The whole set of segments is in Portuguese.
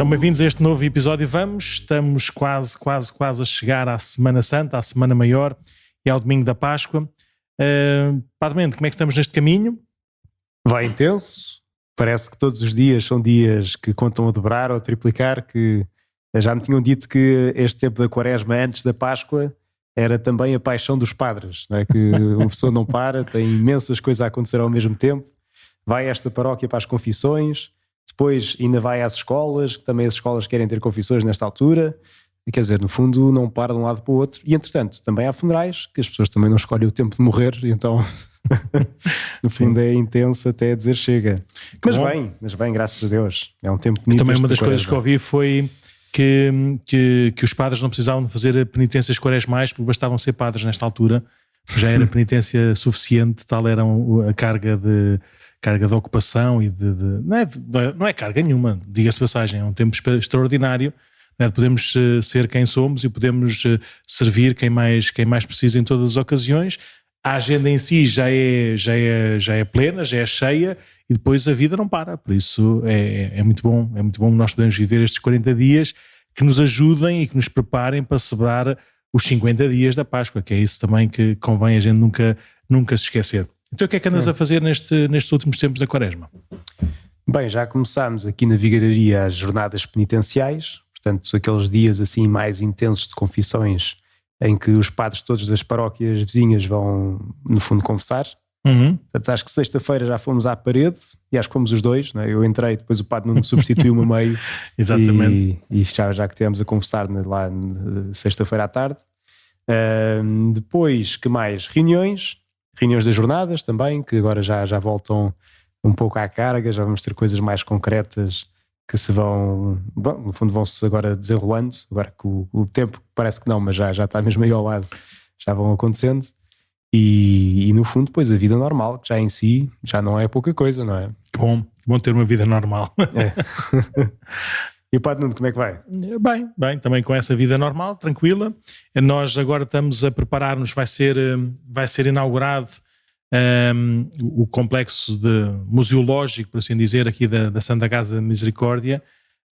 Então, bem-vindos a este novo episódio. Estamos quase a chegar à Semana Santa, à Semana Maior e ao Domingo da Páscoa. Padre Mendo, como é que estamos neste caminho? Vai intenso. Parece que todos os dias são dias que contam a dobrar ou a triplicar, que já me tinham dito que este tempo da Quaresma antes da Páscoa era também a paixão dos padres, não é? Que uma pessoa não para, tem imensas coisas a acontecer ao mesmo tempo, vai a esta paróquia para as confissões, depois ainda vai às escolas, que também as escolas querem ter confissões nesta altura, quer dizer, no fundo não para de um lado para o outro, e entretanto também há funerais, que as pessoas também não escolhem o tempo de morrer, então no fundo é intenso até dizer chega. Mas bem, graças a Deus, é um tempo bonito. Também uma das coisas que ouvi foi que os padres não precisavam de fazer penitências quaresmais porque bastavam ser padres nesta altura, já era penitência suficiente, tal era a carga de ocupação e não é carga nenhuma, diga-se passagem, é um tempo extraordinário, né? Podemos ser quem somos e podemos servir quem mais precisa em todas as ocasiões. A agenda em si já é plena, já é cheia e depois a vida não para, por isso é muito bom nós podemos viver estes 40 dias que nos ajudem e que nos preparem para celebrar os 50 dias da Páscoa, que é isso também que convém a gente nunca se esquecer. Então o que é que andas a fazer nestes últimos tempos da Quaresma? Bem, já começámos aqui na Vigararia as jornadas penitenciais, portanto aqueles dias assim mais intensos de confissões em que os padres todos das paróquias vizinhas vão no fundo confessar. Portanto, acho que sexta-feira já fomos à parede e acho que fomos os dois, não é? Eu entrei, depois o padre Nuno substituiu-me a meio. Exatamente. E já que estivemos a conversar lá sexta-feira à tarde. Depois, que mais? Reuniões das jornadas também, que agora já voltam um pouco à carga, já vamos ter coisas mais concretas que se vão, bom, no fundo vão-se agora desenrolando, agora que o tempo parece que não, mas já está mesmo aí ao lado, já vão acontecendo. E no fundo depois a vida normal, que já em si já não é pouca coisa, não é? Bom ter uma vida normal. É. E o Padre Nuno, como é que vai? Bem, também com essa vida normal, tranquila. Nós agora estamos a preparar-nos, vai ser inaugurado o complexo museológico, por assim dizer, aqui da Santa Casa da Misericórdia,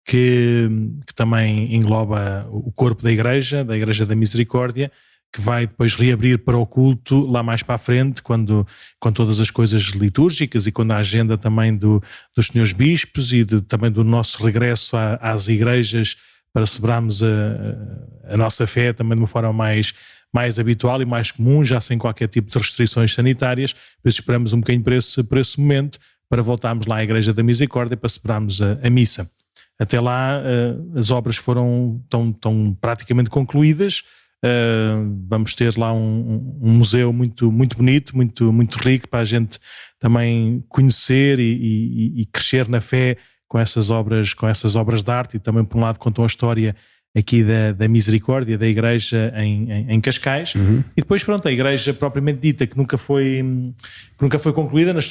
que também engloba o corpo da Igreja da Misericórdia, que vai depois reabrir para o culto lá mais para a frente, com todas as coisas litúrgicas e quando a agenda também dos senhores bispos e também do nosso regresso às igrejas para celebrarmos a nossa fé também de uma forma mais habitual e mais comum, já sem qualquer tipo de restrições sanitárias. Por isso esperamos um bocadinho por esse momento para voltarmos lá à Igreja da Misericórdia para celebrarmos a missa. Até lá as obras estão praticamente concluídas. Vamos ter lá um museu muito bonito, muito rico para a gente também conhecer e crescer na fé com essas obras de arte, e também por um lado contam a história aqui da Misericórdia, da Igreja em Cascais. E depois pronto, a Igreja propriamente dita que nunca foi concluída nas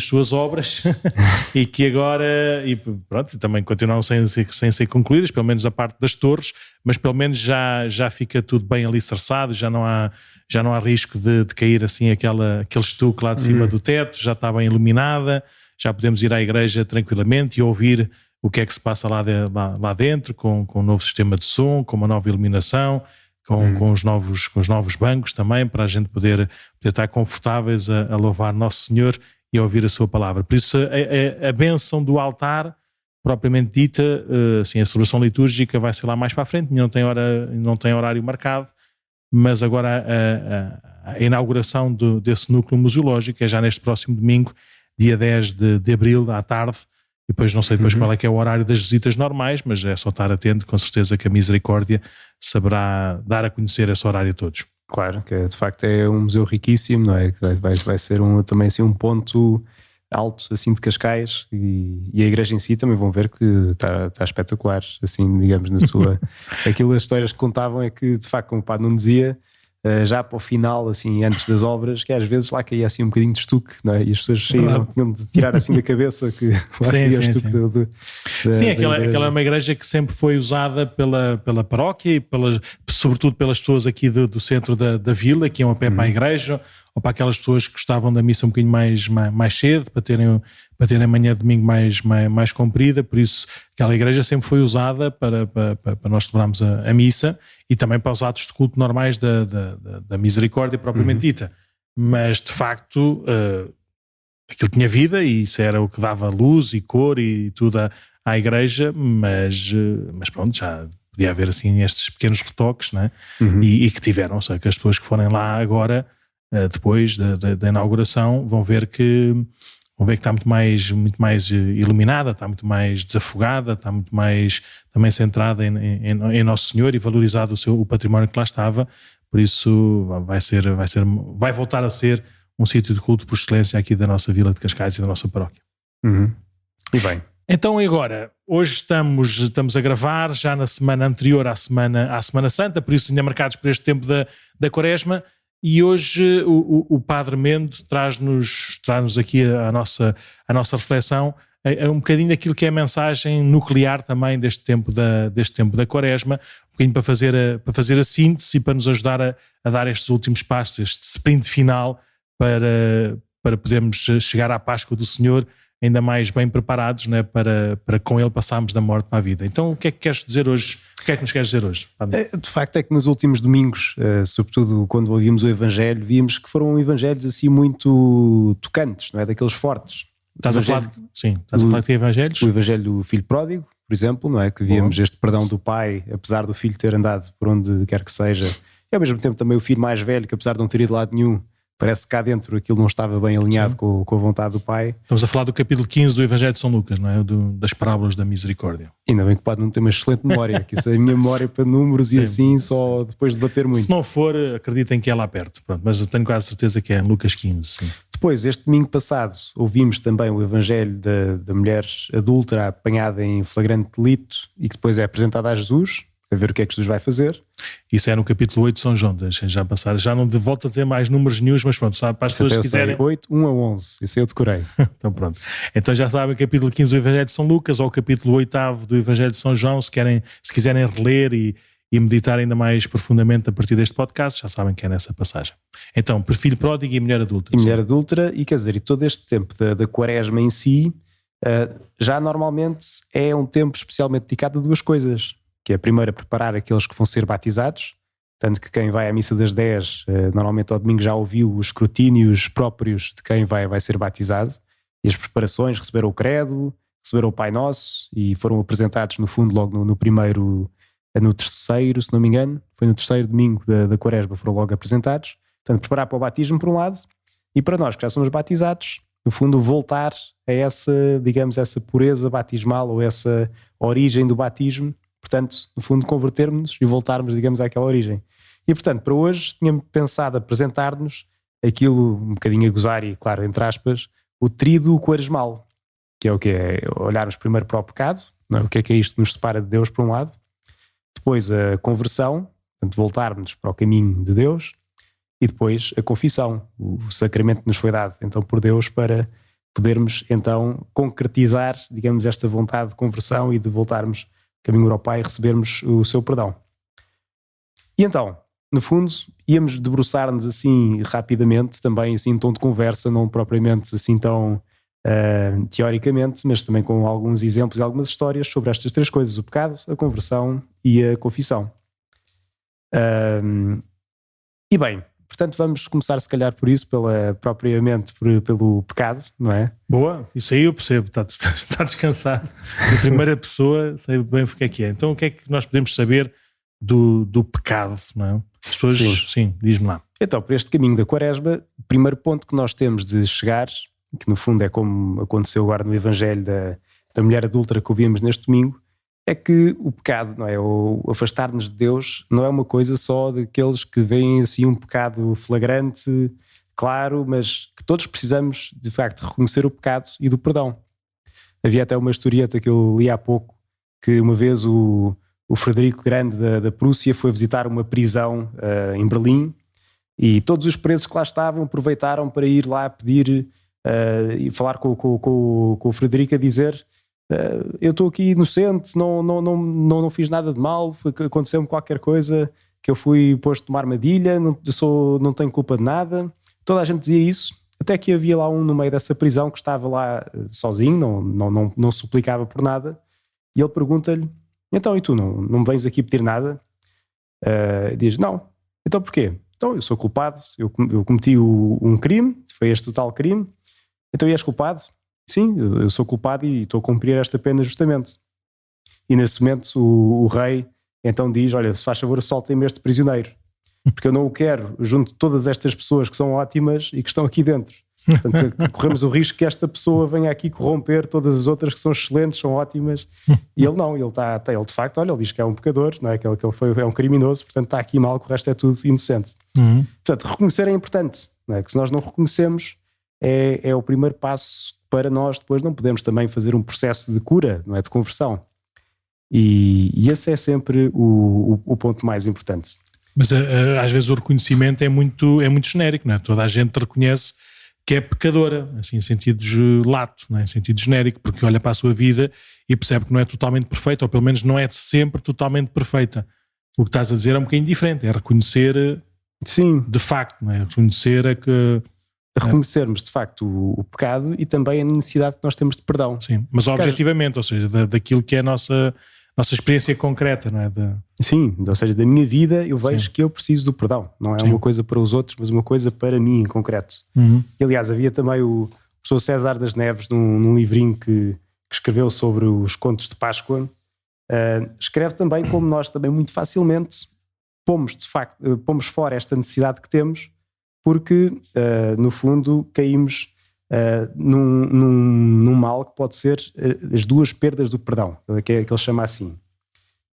suas obras e que agora também continuam sem ser concluídas, pelo menos a parte das torres, mas pelo menos já fica tudo bem alicerçado, já não há risco de cair assim aquele estuque lá de cima do teto, já está bem iluminada, já podemos ir à igreja tranquilamente e ouvir o que é que se passa lá dentro, com um novo sistema de som, com uma nova iluminação, com os novos bancos também, para a gente poder estar confortáveis a louvar Nosso Senhor e a ouvir a sua palavra. Por isso a bênção do altar, propriamente dita, assim, a celebração litúrgica vai ser lá mais para a frente, não tem horário marcado, mas agora a inauguração desse núcleo museológico é já neste próximo domingo, dia 10 de abril, à tarde. E depois não sei qual é que é o horário das visitas normais, mas é só estar atento, com certeza que a Misericórdia saberá dar a conhecer esse horário a todos. Claro, que de facto é um museu riquíssimo, não é? Vai ser também assim, um ponto alto assim, de Cascais, e a igreja em si também vão ver que está espetacular, assim, digamos, na sua... Aquilo, as histórias que contavam é que, de facto, como o Padre não dizia, já para o final, assim, antes das obras, que às vezes lá caía assim um bocadinho de estuque, não é? E as pessoas tinham de tirar assim da cabeça que lá caía o estuque. Sim, aquela é uma igreja que sempre foi usada pela paróquia e sobretudo pelas pessoas aqui do centro da vila, que iam a pé para a igreja, ou para aquelas pessoas que gostavam da missa um bocadinho mais cedo, para terem a manhã de domingo mais comprida. Por isso, aquela igreja sempre foi usada para nós celebrarmos a missa e também para os atos de culto normais da misericórdia propriamente dita. Mas, de facto, aquilo tinha vida e isso era o que dava luz e cor e tudo à igreja, mas pronto, já podia haver assim estes pequenos retoques, né? E que tiveram, ou seja, que as pessoas que forem lá agora, depois da inauguração, vão ver que está muito mais iluminada, está muito mais desafogada, está muito mais também centrada em Nosso Senhor e valorizado o património que lá estava. Por isso vai voltar a ser um sítio de culto por excelência aqui da nossa vila de Cascais e da nossa paróquia. E bem. Então agora, hoje estamos a gravar já na semana anterior à Semana Santa, por isso ainda marcados por este tempo da Quaresma, e hoje o Padre Mendo traz-nos aqui a nossa reflexão, um bocadinho daquilo que é a mensagem nuclear também deste tempo da Quaresma, um bocadinho para fazer a síntese e para nos ajudar a dar estes últimos passos, este sprint final para podermos chegar à Páscoa do Senhor ainda mais bem preparados, né, para com ele passarmos da morte para a vida. Então o que é que queres dizer hoje? O que é que nos queres dizer hoje? De facto é que nos últimos domingos, sobretudo quando ouvimos o Evangelho, vimos que foram evangelhos assim muito tocantes, não é? Daqueles fortes. Estás a falar de que evangelhos? O Evangelho do Filho Pródigo, por exemplo, não é? Que víamos este perdão do pai, apesar do filho ter andado por onde quer que seja, e ao mesmo tempo também o filho mais velho, que apesar de não ter ido de lado nenhum, parece que cá dentro aquilo não estava bem alinhado com a vontade do pai. Estamos a falar do capítulo 15 do Evangelho de São Lucas, não é? Das parábolas da misericórdia. Ainda bem que o padre não tem uma excelente memória, que isso é a minha memória para números e assim, só depois de bater muito. Se não for, acreditem que é lá perto. Pronto, mas eu tenho quase certeza que é Lucas 15. Sim. Depois, este domingo passado, ouvimos também o Evangelho da mulher adúltera apanhada em flagrante delito e que depois é apresentada a Jesus, a ver o que é que Jesus vai fazer. Isso é no capítulo 8 de São João, deixem já passar. Já não volto a dizer mais números nenhums, mas pronto, sabe, para as pessoas que quiserem. 8, 1 a 11, isso eu decorei. Então pronto. Então já sabem o capítulo 15 do Evangelho de São Lucas ou o capítulo 8º do Evangelho de São João, se quiserem reler e meditar ainda mais profundamente a partir deste podcast, já sabem que é nessa passagem. Então, filho pródigo e mulher adúltera. E mulher adúltera, e quer dizer, e todo este tempo da Quaresma em si, já normalmente é um tempo especialmente dedicado a duas coisas, que é a primeira, preparar aqueles que vão ser batizados, tanto que quem vai à missa das 10, normalmente ao domingo já ouviu os escrutínios próprios de quem vai ser batizado, e as preparações, receberam o credo, receberam o Pai Nosso, e foram apresentados no fundo logo no terceiro, se não me engano, foi no terceiro domingo da Quaresma, foram logo apresentados. Portanto, preparar para o batismo por um lado, e para nós que já somos batizados, no fundo voltar a essa, digamos, essa pureza batismal ou essa origem do batismo. Portanto, no fundo, convertermos-nos e voltarmos, digamos, àquela origem. E, portanto, para hoje, tínhamos pensado apresentar-nos aquilo, um bocadinho a gozar e, claro, entre aspas, o tríduo quaresmal, que é o que é olharmos primeiro para o pecado, não é? O que é isto que nos separa de Deus, por um lado, depois a conversão, portanto, voltarmos para o caminho de Deus, e depois a confissão, o sacramento que nos foi dado, então, por Deus, para podermos, então, concretizar, digamos, esta vontade de conversão e de voltarmos caminho ao Pai e recebermos o seu perdão. E então, no fundo, íamos debruçar-nos assim rapidamente, também assim em tom de conversa, não propriamente assim tão teoricamente, mas também com alguns exemplos e algumas histórias sobre estas três coisas: o pecado, a conversão e a confissão. E bem, portanto vamos começar se calhar por isso, pelo pecado, não é? Boa, isso aí eu percebo, está descansado. Na primeira pessoa, sei bem o que é. Então o que é que nós podemos saber do pecado, não é? As pessoas, sim, diz-me lá. Então, para este caminho da Quaresma, o primeiro ponto que nós temos de chegar, que no fundo é como aconteceu agora no Evangelho da mulher adúltera que ouvimos neste domingo, é que o pecado, não é? O afastar-nos de Deus não é uma coisa só daqueles que veem assim um pecado flagrante, claro, mas que todos precisamos de facto reconhecer o pecado e do perdão. Havia até uma historieta que eu li há pouco, que uma vez o Frederico Grande da Prússia foi visitar uma prisão em Berlim, e todos os presos que lá estavam aproveitaram para ir lá pedir e falar com o Frederico, a dizer: eu estou aqui inocente, não fiz nada de mal, aconteceu-me qualquer coisa, que eu fui posto numa armadilha, não tenho culpa de nada, toda a gente dizia isso, até que havia lá um no meio dessa prisão que estava lá sozinho, não suplicava por nada, e ele pergunta-lhe, então e tu não me vens aqui pedir nada? Diz, não. Então porquê? Então eu sou culpado, eu cometi um crime, foi este o tal crime, então és culpado? Sim, eu sou culpado e estou a cumprir esta pena justamente. E nesse momento o rei então diz, olha, se faz favor soltem-me este prisioneiro, porque eu não o quero junto de todas estas pessoas que são ótimas e que estão aqui dentro. Portanto, corremos o risco que esta pessoa venha aqui corromper todas as outras que são excelentes, são ótimas, e ele não, ele de facto, olha, ele diz que é um pecador, não é? Que ele é um criminoso, portanto está aqui mal, que o resto é tudo inocente. Portanto, reconhecer é importante, não é? Que se nós não reconhecemos, é o primeiro passo para nós depois não podemos também fazer um processo de cura, não é? De conversão. E esse é sempre o ponto mais importante. Mas às vezes o reconhecimento é muito genérico, não é? Toda a gente reconhece que é pecadora, assim, em sentido lato, não é? Em sentido genérico, porque olha para a sua vida e percebe que não é totalmente perfeita, ou pelo menos não é sempre totalmente perfeita. O que estás a dizer é um bocadinho diferente, é reconhecer. Sim. De facto, não é? Reconhecermos de facto o pecado e também a necessidade que nós temos de perdão. Sim, mas objetivamente, ou seja, daquilo que é a nossa experiência concreta, não é? Sim, ou seja, da minha vida eu vejo que eu preciso do perdão. Não é uma coisa para os outros, mas uma coisa para mim em concreto. E, aliás, havia também o professor César das Neves num livrinho que escreveu sobre os contos de Páscoa. Escreve também como nós também muito facilmente pomos fora esta necessidade que temos, porque no fundo caímos num mal que pode ser as duas perdas do perdão, que ele chama assim,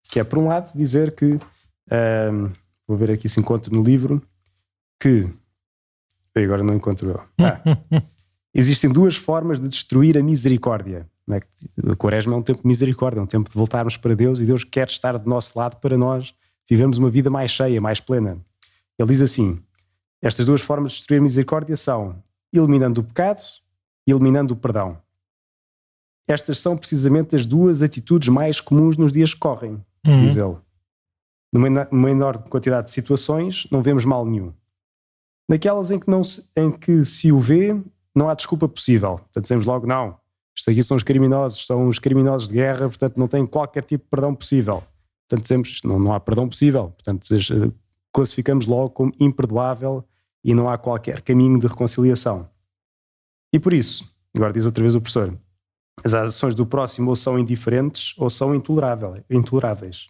que é por um lado dizer que vou ver aqui se encontro no livro que agora não encontro eu. Existem duas formas de destruir a misericórdia, não é? A Quaresma é um tempo de misericórdia, é um tempo de voltarmos para Deus, e Deus quer estar do nosso lado para nós vivermos uma vida mais cheia, mais plena. Ele diz assim: estas duas formas de destruir a misericórdia são eliminando o pecado e eliminando o perdão. Estas são precisamente as duas atitudes mais comuns nos dias que correm, diz ele. Numa menor quantidade de situações, não vemos mal nenhum. Naquelas em que se o vê, não há desculpa possível. Portanto, dizemos logo, não, estes aqui são os criminosos de guerra, portanto não têm qualquer tipo de perdão possível. Portanto, dizemos, não há perdão possível. Portanto, classificamos logo como imperdoável e não há qualquer caminho de reconciliação. E por isso, agora diz outra vez o professor, as ações do próximo ou são indiferentes ou são intoleráveis.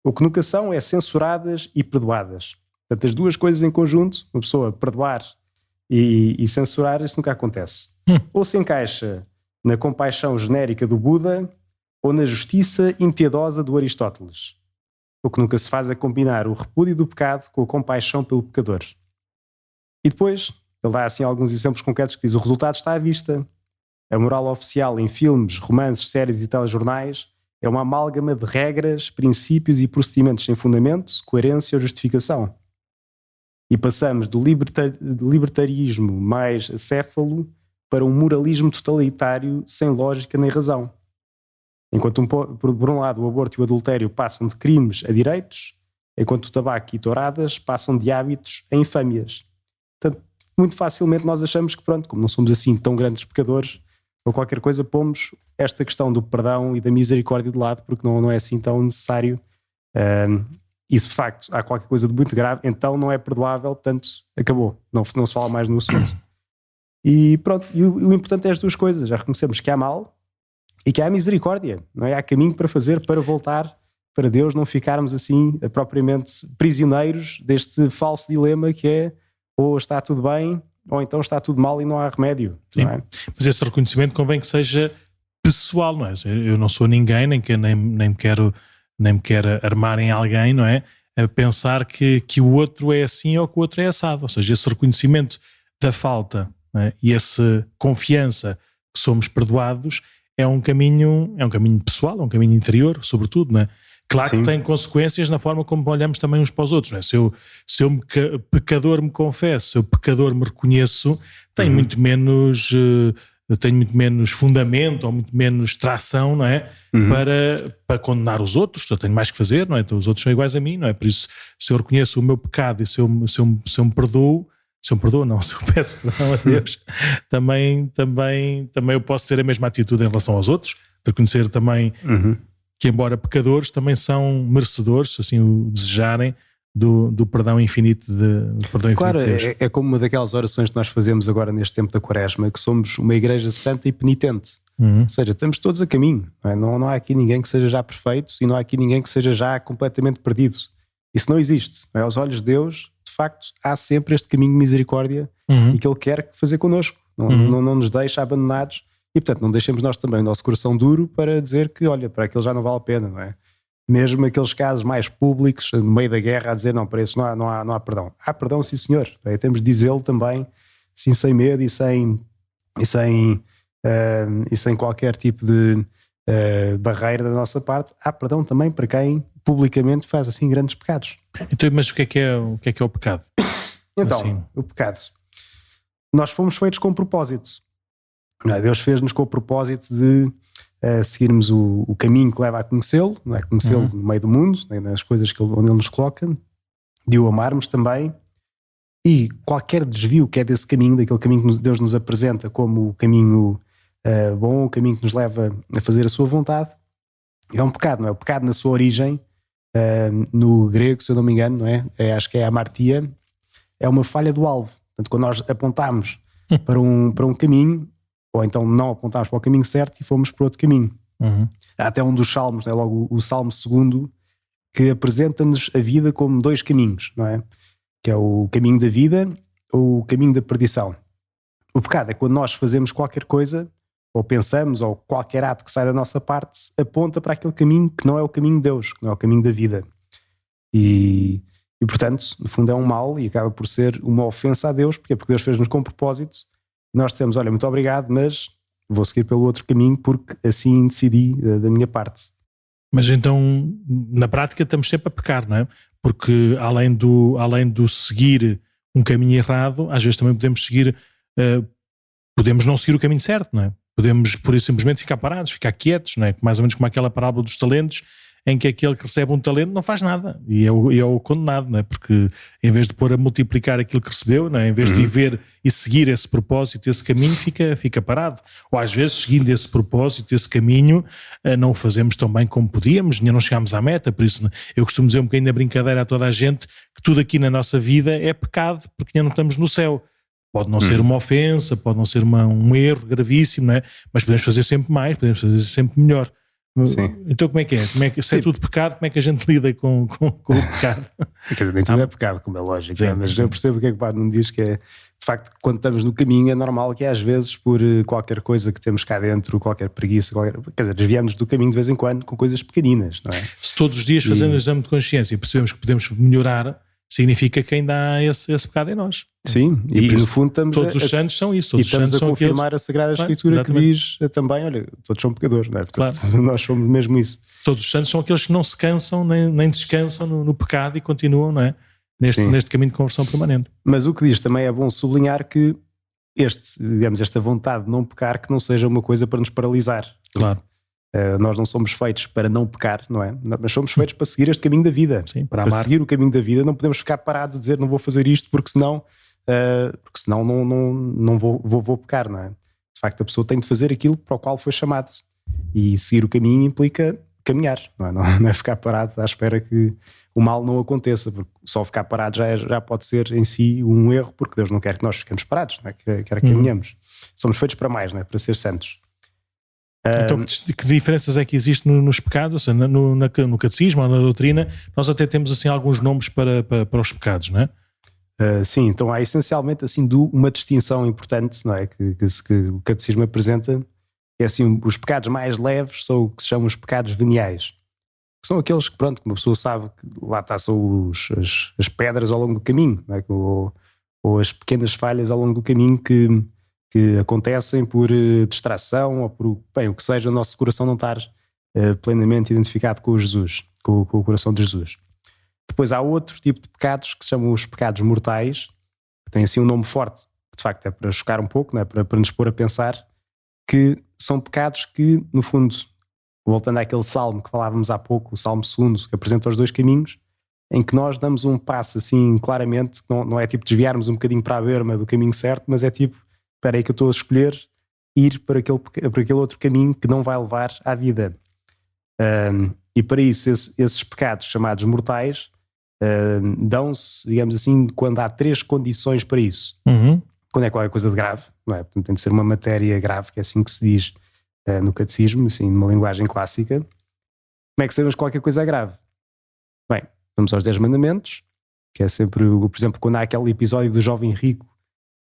O que nunca são é censuradas e perdoadas. Portanto, as duas coisas em conjunto, uma pessoa perdoar e censurar, isso nunca acontece. Ou se encaixa na compaixão genérica do Buda ou na justiça impiedosa do Aristóteles. O que nunca se faz é combinar o repúdio do pecado com a compaixão pelo pecador. E depois, ele dá assim alguns exemplos concretos que diz: o resultado está à vista. A moral oficial em filmes, romances, séries e telejornais é uma amálgama de regras, princípios e procedimentos sem fundamento, coerência ou justificação. E passamos do libertarismo mais acéfalo para um moralismo totalitário sem lógica nem razão. Enquanto por um lado o aborto e o adultério passam de crimes a direitos, enquanto o tabaco e touradas passam de hábitos a infâmias. Portanto, muito facilmente nós achamos que, pronto, como não somos assim tão grandes pecadores, ou qualquer coisa, pomos esta questão do perdão e da misericórdia de lado, porque não é assim tão necessário. E se de facto há qualquer coisa de muito grave, então não é perdoável, portanto acabou, não se fala mais no assunto. E pronto, e o importante é as duas coisas: já reconhecemos que há mal e que há misericórdia, não é? Há caminho para fazer para voltar para Deus, não ficarmos assim propriamente prisioneiros deste falso dilema que é ou está tudo bem ou então está tudo mal e não há remédio. Não é? Mas esse reconhecimento convém que seja pessoal, não é? Eu não sou ninguém, nem me quero armar em alguém, não é? A pensar que o outro é assim ou que o outro é assado. Ou seja, esse reconhecimento da falta, não é? E essa confiança que somos perdoados é um caminho pessoal, é um caminho interior, sobretudo, não é? Claro que tem consequências na forma como olhamos também uns para os outros, não é? Se eu pecador me confesso, se eu pecador me reconheço, tenho muito menos fundamento ou muito menos tração, não é? Para condenar os outros. Eu tenho mais que fazer, não é? Então os outros são iguais a mim, não é? Por isso, se eu reconheço o meu pecado e se eu me perdoo, se eu perdoo, não, se eu peço perdão a Deus, também eu posso ter a mesma atitude em relação aos outros, de reconhecer também que, embora pecadores, também são merecedores, se assim o desejarem, do perdão infinito Claro, de Deus. é como uma daquelas orações que nós fazemos agora neste tempo da Quaresma, que somos uma igreja santa e penitente. Ou seja, estamos todos a caminho. Não há aqui ninguém que seja já perfeito e não há aqui ninguém que seja já completamente perdido. Isso não existe. Aos olhos de Deus, de facto, há sempre este caminho de misericórdia e que Ele quer fazer connosco. Não nos deixa abandonados e, portanto, não deixemos nós também o nosso coração duro para dizer que, olha, para aquilo já não vale a pena, não é? Mesmo aqueles casos mais públicos, no meio da guerra, a dizer não, para isso não há perdão. Há perdão, sim senhor. Temos de dizê-lo também, sim, sem medo e sem qualquer tipo de barreira da nossa parte. Há perdão também para quem publicamente faz assim grandes pecados. Então, mas o que é o pecado? Então, assim. O pecado. Nós fomos feitos com propósito. Deus fez-nos com o propósito de seguirmos o caminho que leva a conhecê-lo, não é? Conhecê-lo no meio do mundo, nas coisas onde Ele nos coloca, de o amarmos também, e qualquer desvio que é desse caminho, daquele caminho que Deus nos apresenta como o caminho bom, o caminho que nos leva a fazer a sua vontade, é um pecado, não é? O pecado na sua origem, no grego, se eu não me engano, não é? Acho que é a amartia, é uma falha do alvo. Portanto, quando nós apontamos para um caminho, ou então não apontámos para o caminho certo e fomos para outro caminho. Há até um dos salmos, é logo o Salmo 2, que apresenta-nos a vida como dois caminhos, não é? Que é o caminho da vida ou o caminho da perdição. O pecado é quando nós fazemos qualquer coisa, ou pensamos, ou qualquer ato que sai da nossa parte, aponta para aquele caminho que não é o caminho de Deus, que não é o caminho da vida. E portanto, no fundo é um mal e acaba por ser uma ofensa a Deus, porque Deus fez-nos com propósito. Nós dissemos, olha, muito obrigado, mas vou seguir pelo outro caminho porque assim decidi da minha parte. Mas então, na prática, estamos sempre a pecar, não é? Porque além do seguir um caminho errado, às vezes também podemos podemos não seguir o caminho certo, não é? Podemos, por isso, simplesmente ficar parados, ficar quietos, não é? Mais ou menos como aquela parábola dos talentos, em que aquele que recebe um talento não faz nada e é o condenado, não é? Porque em vez de pôr a multiplicar aquilo que recebeu, não é? Em vez de viver e seguir esse propósito, esse caminho, fica parado. Ou às vezes, seguindo esse propósito, esse caminho, não o fazemos tão bem como podíamos, ainda não chegámos à meta. Por isso, eu costumo dizer um bocadinho na brincadeira a toda a gente que tudo aqui na nossa vida é pecado, porque ainda não estamos no céu. Pode não ser uma ofensa, pode não ser um erro gravíssimo, não é? Mas podemos fazer sempre mais, podemos fazer sempre melhor. Sim. Então como é que é? Se é tudo pecado, como é que a gente lida com o pecado? Nem tudo é pecado, como é lógico. Sim, mas eu percebo o que é que o Padre não diz, que é, de facto, quando estamos no caminho é normal que às vezes por qualquer coisa que temos cá dentro, qualquer preguiça, quer dizer, desviamos do caminho de vez em quando com coisas pequeninas, não é? Se todos os dias fazendo o exame de consciência e percebemos que podemos melhorar, significa que ainda há esse pecado em nós. Sim, e no fundo estamos todos os santos são isso. Todos e estamos os santos a confirmar aqueles... a Sagrada Escritura que diz também, olha, todos são pecadores, não é? Portanto, nós somos mesmo isso. Todos os santos são aqueles que não se cansam nem descansam no pecado e continuam, não é? Neste caminho de conversão permanente. Mas o que diz também é bom sublinhar que esta vontade de não pecar, que não seja uma coisa para nos paralisar. Claro. Nós não somos feitos para não pecar, não é? Mas somos feitos para seguir este caminho da vida. Sim, para amar. Seguir o caminho da vida, não podemos ficar parados a dizer não vou fazer isto porque senão não vou pecar, não é? De facto, a pessoa tem de fazer aquilo para o qual foi chamado. E seguir o caminho implica caminhar, não é? Não é ficar parado à espera que o mal não aconteça, porque só ficar parado já pode ser em si um erro, porque Deus não quer que nós fiquemos parados, não é? Quer que caminhamos. Somos feitos para mais, não é? Para ser santos. Então, que diferenças é que existem nos pecados? Ou seja, no catecismo ou na doutrina, nós até temos assim alguns nomes para os pecados, não é? Sim, então há essencialmente assim uma distinção importante, não é? Que o catecismo apresenta, é assim, os pecados mais leves são o que se chamam os pecados veniais, que são aqueles que, pronto, que uma pessoa sabe que lá está, são as pedras ao longo do caminho, não é? ou as pequenas falhas ao longo do caminho que acontecem por distração ou por o que seja, o nosso coração não estar plenamente identificado com o Jesus, com o coração de Jesus. Depois há outro tipo de pecados que se chamam os pecados mortais, que têm assim um nome forte, que de facto é para chocar um pouco, não é? para nos pôr a pensar, que são pecados que, no fundo, voltando àquele salmo que falávamos há pouco, o Salmo 2, que apresenta os dois caminhos, em que nós damos um passo assim claramente, não é tipo desviarmos um bocadinho para a berma do caminho certo, mas é tipo, espera aí que eu estou a escolher ir para aquele outro caminho que não vai levar à vida. E para isso esses pecados chamados mortais dão-se, digamos assim, quando há 3 condições para isso. Quando é qualquer coisa de grave, não é? Portanto, tem de ser uma matéria grave, que é assim que se diz no catecismo, assim, numa linguagem clássica. Como é que sabemos que qualquer coisa é grave? Bem, vamos aos 10 mandamentos, que é sempre, por exemplo, quando há aquele episódio do jovem rico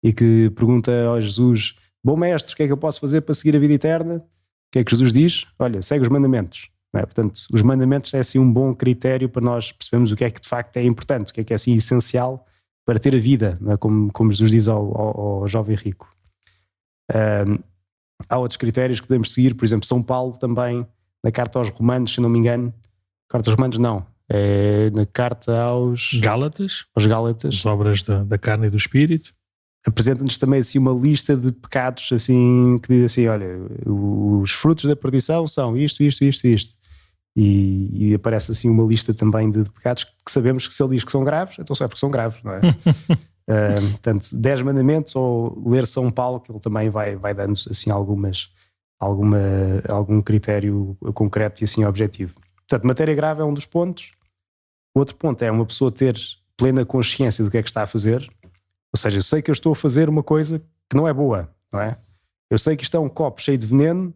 e que pergunta ao Jesus: bom mestre, o que é que eu posso fazer para seguir a vida eterna? O que é que Jesus diz? Olha, segue os mandamentos. Não é? Portanto, os mandamentos é assim um bom critério para nós percebermos o que é que de facto é importante, o que é assim essencial para ter a vida, não é? Como Jesus diz ao jovem rico. Há outros critérios que podemos seguir, por exemplo, São Paulo também, na carta aos Romanos, se não me engano, carta aos Romanos não, é na carta aos Gálatas, Gálatas, as obras da carne e do espírito, apresenta-nos também assim uma lista de pecados assim, que diz assim, olha, os frutos da perdição são isto. E aparece assim uma lista também de pecados que sabemos que se ele diz que são graves, então só é porque são graves, não é? Portanto, 10 mandamentos, ou ler São Paulo, que ele também vai dando assim algum critério concreto e assim objetivo. Portanto, matéria grave é um dos pontos. O outro ponto é uma pessoa ter plena consciência do que é que está a fazer. Ou seja, eu sei que eu estou a fazer uma coisa que não é boa, não é? Eu sei que isto é um copo cheio de veneno,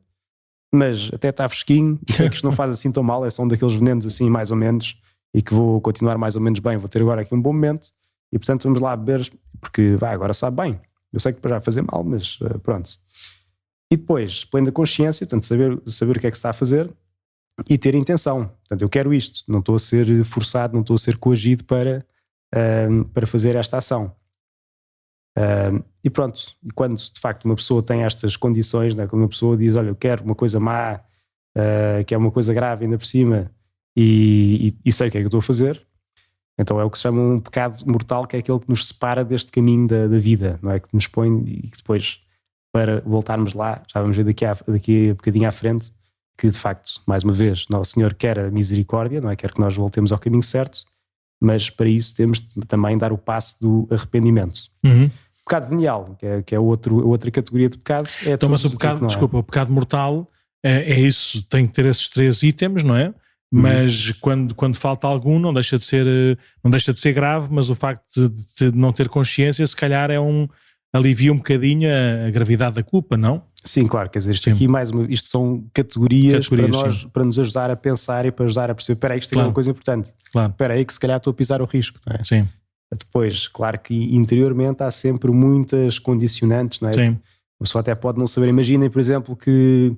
mas até está fresquinho, e sei que isto não faz assim tão mal, é só um daqueles venenos assim mais ou menos, e que vou continuar mais ou menos bem, vou ter agora aqui um bom momento, e portanto vamos lá beber, porque agora sabe bem. Eu sei que depois vai fazer mal, mas pronto. E depois, plena consciência, portanto saber o que é que se está a fazer, e ter intenção. Portanto, eu quero isto, não estou a ser forçado, não estou a ser coagido para fazer esta ação. E pronto, e quando de facto uma pessoa tem estas condições, né, quando uma pessoa diz, olha, eu quero uma coisa má, que é uma coisa grave ainda por cima, e sei o que é que eu estou a fazer, então é o que se chama um pecado mortal, que é aquele que nos separa deste caminho da vida, não é? Que nos põe, e que depois, para voltarmos lá, já vamos ver daqui a bocadinho à frente, que de facto, mais uma vez, Nosso Senhor quer a misericórdia, não é? Quer que nós voltemos ao caminho certo, mas para isso temos de também dar o passo do arrependimento. Pecado venial, que é outra categoria de pecado. Então, mas o pecado, o pecado mortal é isso, tem que ter esses 3 itens, não é? Mas quando falta algum, não deixa de ser grave, mas o facto de não ter consciência, se calhar alivia um bocadinho a gravidade da culpa, não? Sim, claro, quer dizer, isto são categorias para nos ajudar a pensar e para ajudar a perceber, espera aí, isto é uma coisa importante. Claro. Espera aí que se calhar estou a pisar o risco, não é? Sim. Depois, claro que interiormente há sempre muitas condicionantes, não é? Sim. A pessoa até pode não saber. Imaginem, por exemplo, que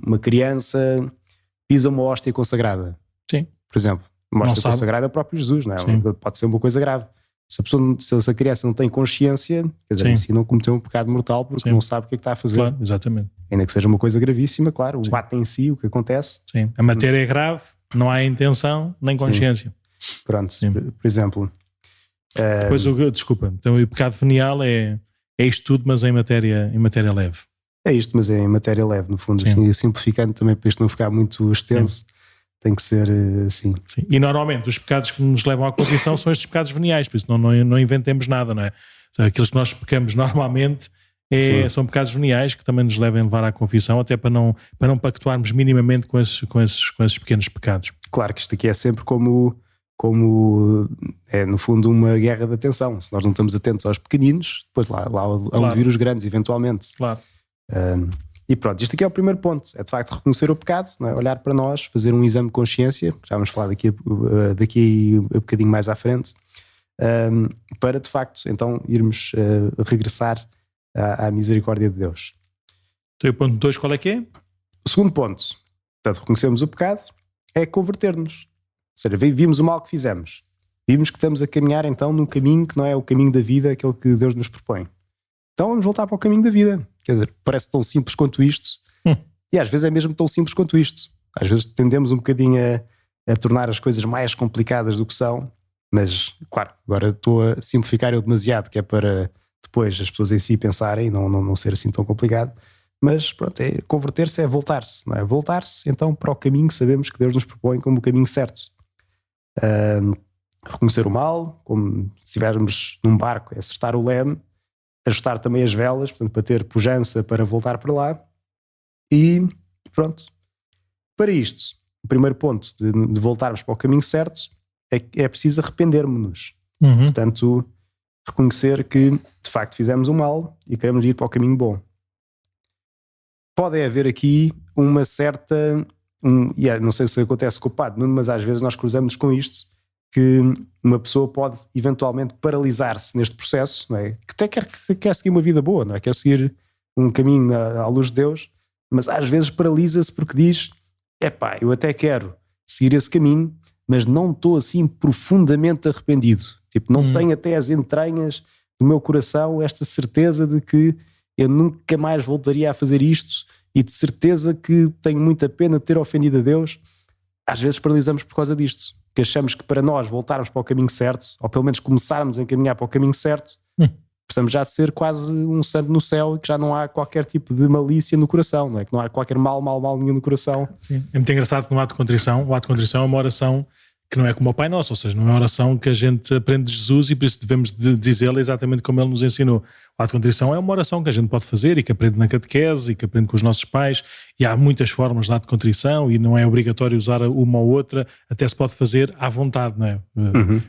uma criança pisa uma hóstia consagrada. Sim. Por exemplo, uma hóstia consagrada é o próprio Jesus, não é? Sim. Pode ser uma coisa grave. Se a criança não tem consciência, quer dizer, assim não cometeu um pecado mortal porque não sabe o que é que está a fazer. Claro, exatamente. Ainda que seja uma coisa gravíssima, claro, o ato em si, o que acontece. Sim. A matéria é grave, não há intenção nem consciência. Pronto, por exemplo. Depois, desculpa, então o pecado venial é isto tudo, mas em matéria leve. É isto, mas é em matéria leve, no fundo, assim, simplificando também para isto não ficar muito extenso. Tem que ser assim. Sim. E normalmente os pecados que nos levam à confissão são estes pecados veniais, por isso não inventemos nada, não é? Aqueles que nós pecamos normalmente são pecados veniais que também nos devem levar à confissão, até para não pactuarmos minimamente com esses pequenos pecados. Claro que isto aqui é sempre como é no fundo uma guerra de atenção. Se nós não estamos atentos aos pequeninos, depois lá hão de vir os grandes eventualmente. Claro. E pronto, isto aqui é o primeiro ponto, é de facto reconhecer o pecado, não é? Olhar para nós, fazer um exame de consciência, já vamos falar daqui a bocadinho mais à frente, para de facto então irmos regressar à misericórdia de Deus. Então o ponto 2 qual é que é? O segundo ponto, portanto reconhecemos o pecado, é converter-nos. Ou seja, vimos o mal que fizemos, vimos que estamos a caminhar então num caminho que não é o caminho da vida, aquele que Deus nos propõe. Então vamos voltar para o caminho da vida. Quer dizer, parece tão simples quanto isto, e às vezes é mesmo tão simples quanto isto. Às vezes tendemos um bocadinho a tornar as coisas mais complicadas do que são, mas claro, agora estou a simplificar eu demasiado, que é para depois as pessoas em si pensarem e não ser assim tão complicado. Mas pronto, converter-se é voltar-se, não é? Voltar-se então para o caminho que sabemos que Deus nos propõe como o caminho certo. Reconhecer o mal, como se estivermos num barco, é acertar o leme, ajustar também as velas, portanto, para ter pujança para voltar para lá. E pronto. Para isto, o primeiro ponto de voltarmos para o caminho certo é preciso arrependermos-nos. Portanto, reconhecer que de facto fizemos o mal e queremos ir para o caminho bom. Pode haver aqui uma certa... não sei se acontece com o Padre Nuno, mas às vezes nós cruzamos com isto, que uma pessoa pode eventualmente paralisar-se neste processo, não é? Que até quer seguir uma vida boa, não é? Quer seguir um caminho à luz de Deus, mas às vezes paralisa-se porque diz: epá, eu até quero seguir esse caminho, mas não estou assim profundamente arrependido. Tipo, não tenho até as entranhas do meu coração esta certeza de que eu nunca mais voltaria a fazer isto, e de certeza que tenho muita pena de ter ofendido a Deus. Às vezes paralisamos por causa disto, que achamos que para nós voltarmos para o caminho certo, ou pelo menos começarmos a encaminhar para o caminho certo, precisamos já de ser quase um santo no céu e que já não há qualquer tipo de malícia no coração, não é? Que não há qualquer mal nenhum no coração. Sim. É muito engraçado que no ato de contrição, o ato de contrição é uma oração que não é como o Pai Nosso, ou seja, não é uma oração que a gente aprende de Jesus e por isso devemos dizê-la exatamente como Ele nos ensinou. O ato de contrição é uma oração que a gente pode fazer e que aprende na catequese e que aprende com os nossos pais, e há muitas formas de ato de contrição e não é obrigatório usar uma ou outra, até se pode fazer à vontade, não é?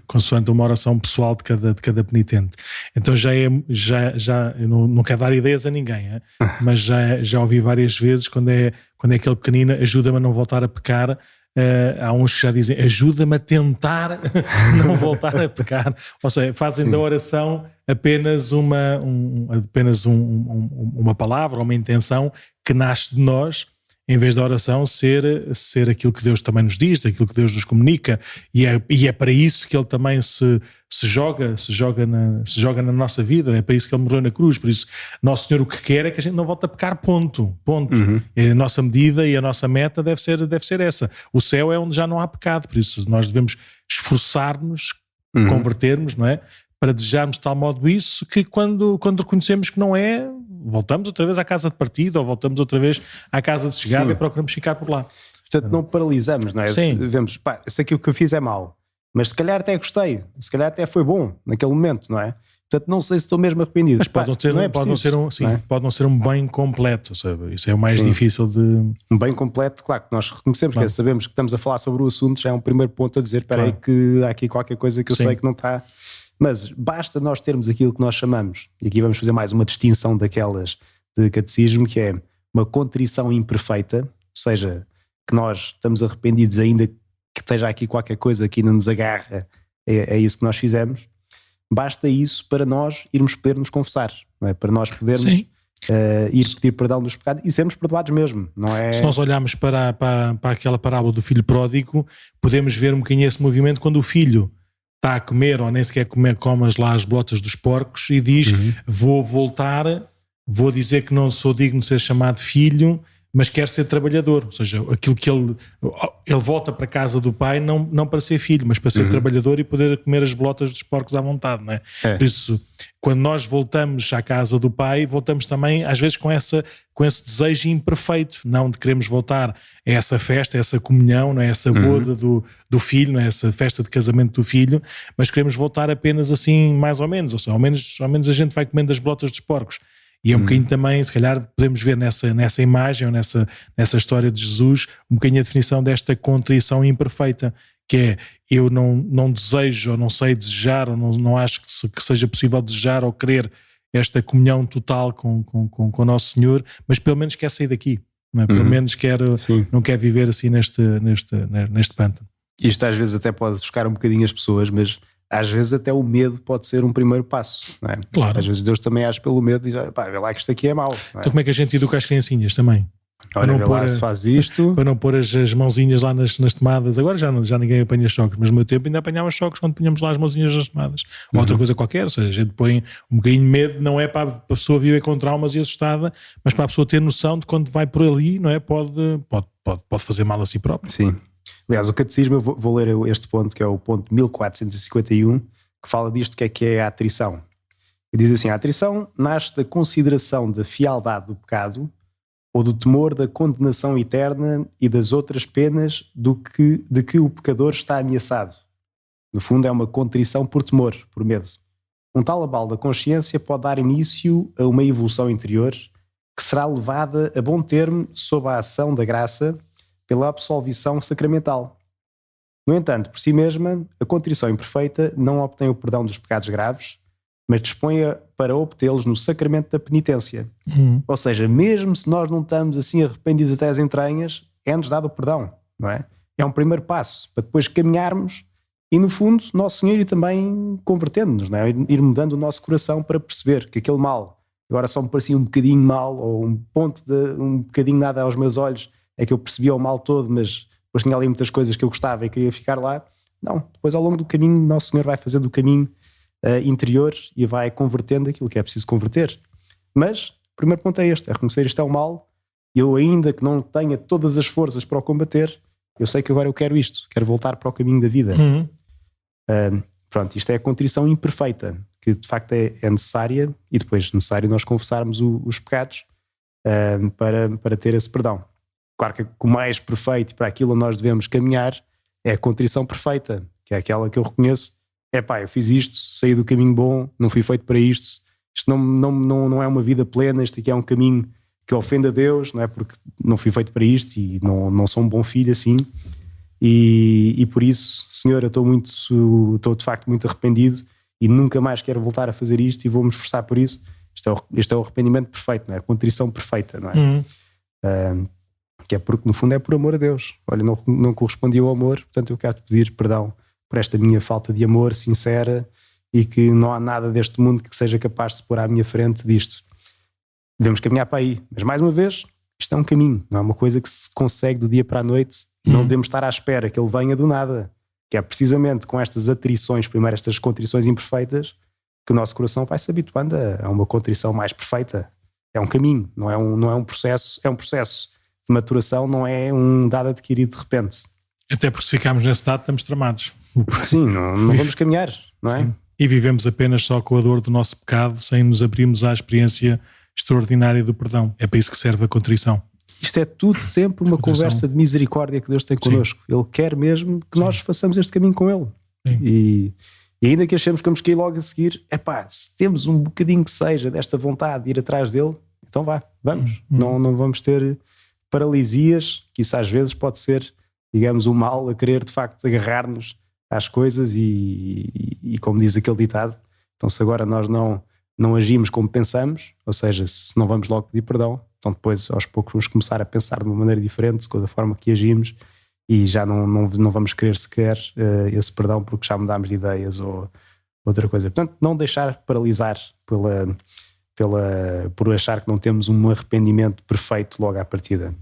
Consoante uma oração pessoal de cada penitente. Então eu não quero dar ideias a ninguém, mas já ouvi várias vezes quando é aquele pequenino: ajuda-me a não voltar a pecar. Há uns que já dizem: ajuda-me a tentar não voltar a pecar, ou seja, fazem da oração apenas uma palavra, uma intenção que nasce de nós, em vez da oração ser aquilo que Deus também nos diz, aquilo que Deus nos comunica, e é para isso que Ele também se joga na nossa vida, é para isso que Ele morreu na cruz. Por isso, Nosso Senhor o que quer é que a gente não volte a pecar, ponto. A nossa medida e a nossa meta deve ser essa. O céu é onde já não há pecado, por isso nós devemos esforçar-nos, convertermos, não é? Para desejarmos de tal modo isso, que quando reconhecemos que não é, voltamos outra vez à casa de partida, ou voltamos outra vez à casa de chegada e procuramos ficar por lá. Portanto, não paralisamos, não é? Sim. Vemos, isso aqui o que eu fiz é mau, mas se calhar até gostei, se calhar até foi bom naquele momento, não é? Portanto, não sei se estou mesmo arrependido. Mas pode não ser um bem completo, sabe? Isso é o mais difícil de... Um bem completo, claro, que nós reconhecemos, que sabemos que estamos a falar sobre o assunto, já é um primeiro ponto a dizer: espera aí que há aqui qualquer coisa que eu sei que não está... Mas basta nós termos aquilo que nós chamamos, e aqui vamos fazer mais uma distinção daquelas de catecismo, que é uma contrição imperfeita, ou seja, que nós estamos arrependidos ainda que esteja aqui qualquer coisa que ainda nos agarra, é isso que nós fizemos. Basta isso para nós irmos poder nos confessar, não é? Para nós podermos ir pedir perdão dos pecados e sermos perdoados mesmo, não é? Se nós olharmos para aquela parábola do filho pródigo, podemos ver um bocadinho esse movimento quando o filho está a comer, ou nem sequer come lá as bolotas dos porcos, e diz: vou voltar, vou dizer que não sou digno de ser chamado filho, mas quero ser trabalhador. Ou seja, aquilo que ele volta para a casa do pai não para ser filho, mas para ser trabalhador e poder comer as bolotas dos porcos à vontade, não é? Por isso, quando nós voltamos à casa do pai, voltamos também às vezes com esse desejo imperfeito, não de queremos voltar a essa festa, a essa comunhão, não é? Essa boda do filho, não é? Essa festa de casamento do filho, mas queremos voltar apenas assim, mais ou menos, ou seja, ao menos a gente vai comendo as bolotas dos porcos. E é um bocadinho também, se calhar podemos ver nessa imagem ou nessa história de Jesus, um bocadinho a definição desta contrição imperfeita, que é: eu não desejo, ou não sei desejar, ou não acho que seja possível desejar ou querer esta comunhão total com o Nosso Senhor, mas pelo menos quer sair daqui, não é? Pelo menos não quer viver assim neste pântano. Isto às vezes até pode chocar um bocadinho as pessoas, mas às vezes até o medo pode ser um primeiro passo, não é? Claro. Às vezes Deus também age pelo medo e diz: pá, vê lá que isto aqui é mau, não é? Então como é que a gente educa as criancinhas também? Olha, vê lá se faz isto. Para não pôr as mãozinhas lá nas tomadas. Agora já ninguém apanha choques, mas no meu tempo ainda apanhava choques quando punhamos lá as mãozinhas nas tomadas. Ou outra coisa qualquer, ou seja, a gente põe um bocadinho de medo, não é para a pessoa viver com traumas e assustada, mas para a pessoa ter noção de quando vai por ali, não é? Pode fazer mal a si próprio. Sim. Aliás, o catecismo, eu vou ler este ponto, que é o ponto 1451, que fala disto, que é a atrição. E diz assim: a atrição nasce da consideração da fialdade do pecado ou do temor da condenação eterna e das outras penas de que o pecador está ameaçado. No fundo, é uma contrição por temor, por medo. Um tal abalo da consciência pode dar início a uma evolução interior que será levada a bom termo sob a ação da graça pela absolvição sacramental. No entanto, por si mesma, a contrição imperfeita não obtém o perdão dos pecados graves, mas dispõe para obtê-los no sacramento da penitência. Ou seja, mesmo se nós não estamos assim arrependidos até as entranhas, é-nos dado o perdão, não é? É um primeiro passo para depois caminharmos e, no fundo, Nosso Senhor ir também convertendo-nos, não é? Ir mudando o nosso coração para perceber que aquele mal agora só me parecia um bocadinho mal, ou um bocadinho nada aos meus olhos, é que eu percebia o mal todo, mas depois tinha ali muitas coisas que eu gostava e queria ficar lá. Não, depois ao longo do caminho Nosso Senhor vai fazendo o caminho interior e vai convertendo aquilo que é preciso converter. Mas o primeiro ponto é este, é reconhecer isto é o mal, e eu ainda que não tenha todas as forças para o combater, eu sei que agora eu quero isto, quero voltar para o caminho da vida. Pronto, isto é a contrição imperfeita, que de facto é necessária, e depois necessário nós confessarmos os pecados para ter esse perdão. Claro que o mais perfeito para aquilo nós devemos caminhar é a contrição perfeita, que é aquela que eu reconheço, eu fiz isto, saí do caminho bom, não fui feito para isto não é uma vida plena, isto aqui é um caminho que ofende a Deus, não é? Porque não fui feito para isto e não sou um bom filho assim, e por isso, Senhor, eu estou de facto muito arrependido e nunca mais quero voltar a fazer isto e vou-me esforçar por isso. Este é o arrependimento perfeito, não é? A contrição perfeita, não é? Que é porque no fundo é por amor a Deus. Olha, não correspondi ao amor, portanto eu quero-te pedir perdão por esta minha falta de amor sincera e que não há nada deste mundo que seja capaz de se pôr à minha frente disto. Devemos caminhar para aí, mas mais uma vez isto é um caminho, não é uma coisa que se consegue do dia para a noite. Não devemos estar à espera que ele venha do nada, que é precisamente com estas atrições, primeiro estas contrições imperfeitas, que o nosso coração vai se habituando a uma contrição mais perfeita. É um caminho, não é um processo, é um processo de maturação, não é um dado adquirido de repente. Até porque se ficarmos nesse dado estamos tramados. Sim, não vamos caminhar, não é? Sim. E vivemos apenas só com a dor do nosso pecado, sem nos abrirmos à experiência extraordinária do perdão. É para isso que serve a contrição. Isto é tudo sempre uma conversa de misericórdia que Deus tem connosco. Sim. Ele quer mesmo que nós façamos este caminho com Ele. E ainda que achemos que vamos cair logo a seguir, se temos um bocadinho que seja desta vontade de ir atrás dele, então vamos. Não vamos ter paralisias, que isso às vezes pode ser, digamos, o mal a querer de facto agarrar-nos às coisas e como diz aquele ditado, então se agora nós não agimos como pensamos, ou seja, se não vamos logo pedir perdão, então depois aos poucos vamos começar a pensar de uma maneira diferente com a forma que agimos e já não vamos querer sequer esse perdão porque já mudámos de ideias ou outra coisa. Portanto, não deixar paralisar por achar que não temos um arrependimento perfeito logo à partida.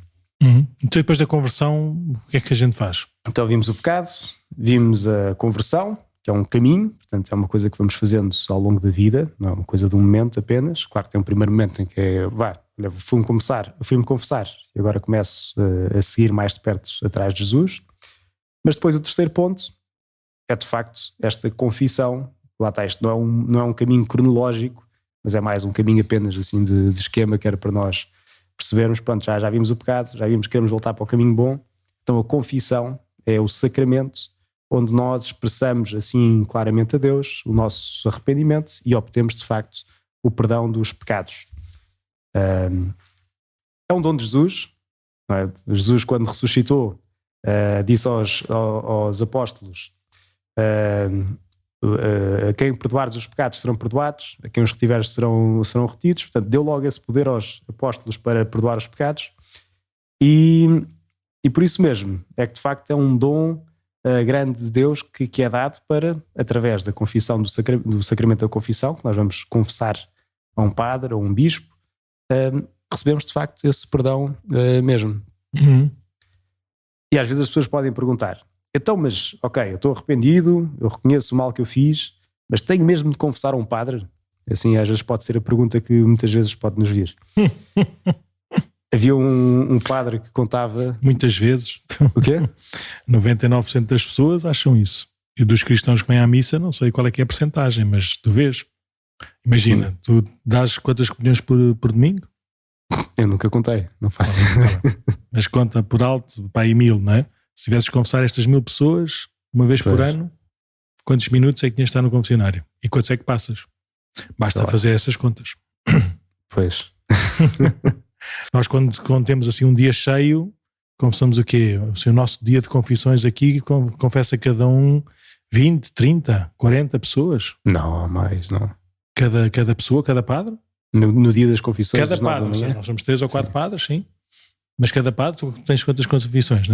Então depois da conversão, o que é que a gente faz? Então vimos o pecado, vimos a conversão, que é um caminho, portanto é uma coisa que vamos fazendo ao longo da vida, não é uma coisa de um momento apenas. Claro que tem um primeiro momento em que fui-me confessar e agora começo a seguir mais de perto atrás de Jesus. Mas depois o terceiro ponto é de facto esta confissão. Lá está, isto não é um caminho cronológico, mas é mais um caminho apenas assim de esquema que era para nós percebermos, pronto, já vimos o pecado, já vimos que queremos voltar para o caminho bom. Então a confissão é o sacramento onde nós expressamos assim claramente a Deus o nosso arrependimento e obtemos de facto o perdão dos pecados. É um dom de Jesus, não é? Jesus quando ressuscitou disse aos apóstolos a quem perdoares os pecados serão perdoados, a quem os retiveres serão retidos. Portanto, deu logo esse poder aos apóstolos para perdoar os pecados e por isso mesmo é que de facto é um dom grande de Deus que é dado para, através da confissão do sacramento da confissão, que nós vamos confessar a um padre ou um bispo, recebemos de facto esse perdão mesmo. E às vezes as pessoas podem perguntar, então, mas, ok, eu estou arrependido, eu reconheço o mal que eu fiz, mas tenho mesmo de confessar a um padre? Assim, às vezes pode ser a pergunta que muitas vezes pode nos vir. Havia um padre que contava... Muitas vezes. O quê? 99% das pessoas acham isso. E dos cristãos que vêm à missa, não sei qual é que é a percentagem, mas tu vês. Imagina, tu dás quantas comunhões por domingo? Eu nunca contei, não faço. Mas conta por alto, para aí 1000, não é? Se tivesses de confessar estas 1000 pessoas uma vez por ano, quantos minutos é que tinhas de estar no confessionário e quantos é que passas. Basta fazer essas contas. Pois. Nós quando temos assim um dia cheio, confessamos o quê? O nosso dia de confissões aqui confessa cada um 20, 30, 40 pessoas? Não, mais, não. Cada pessoa, cada padre? No dia das confissões. Cada padre, ou seja, nós somos 3 ou 4 padres, sim. Mas cada padre, tu tens quantas confissões?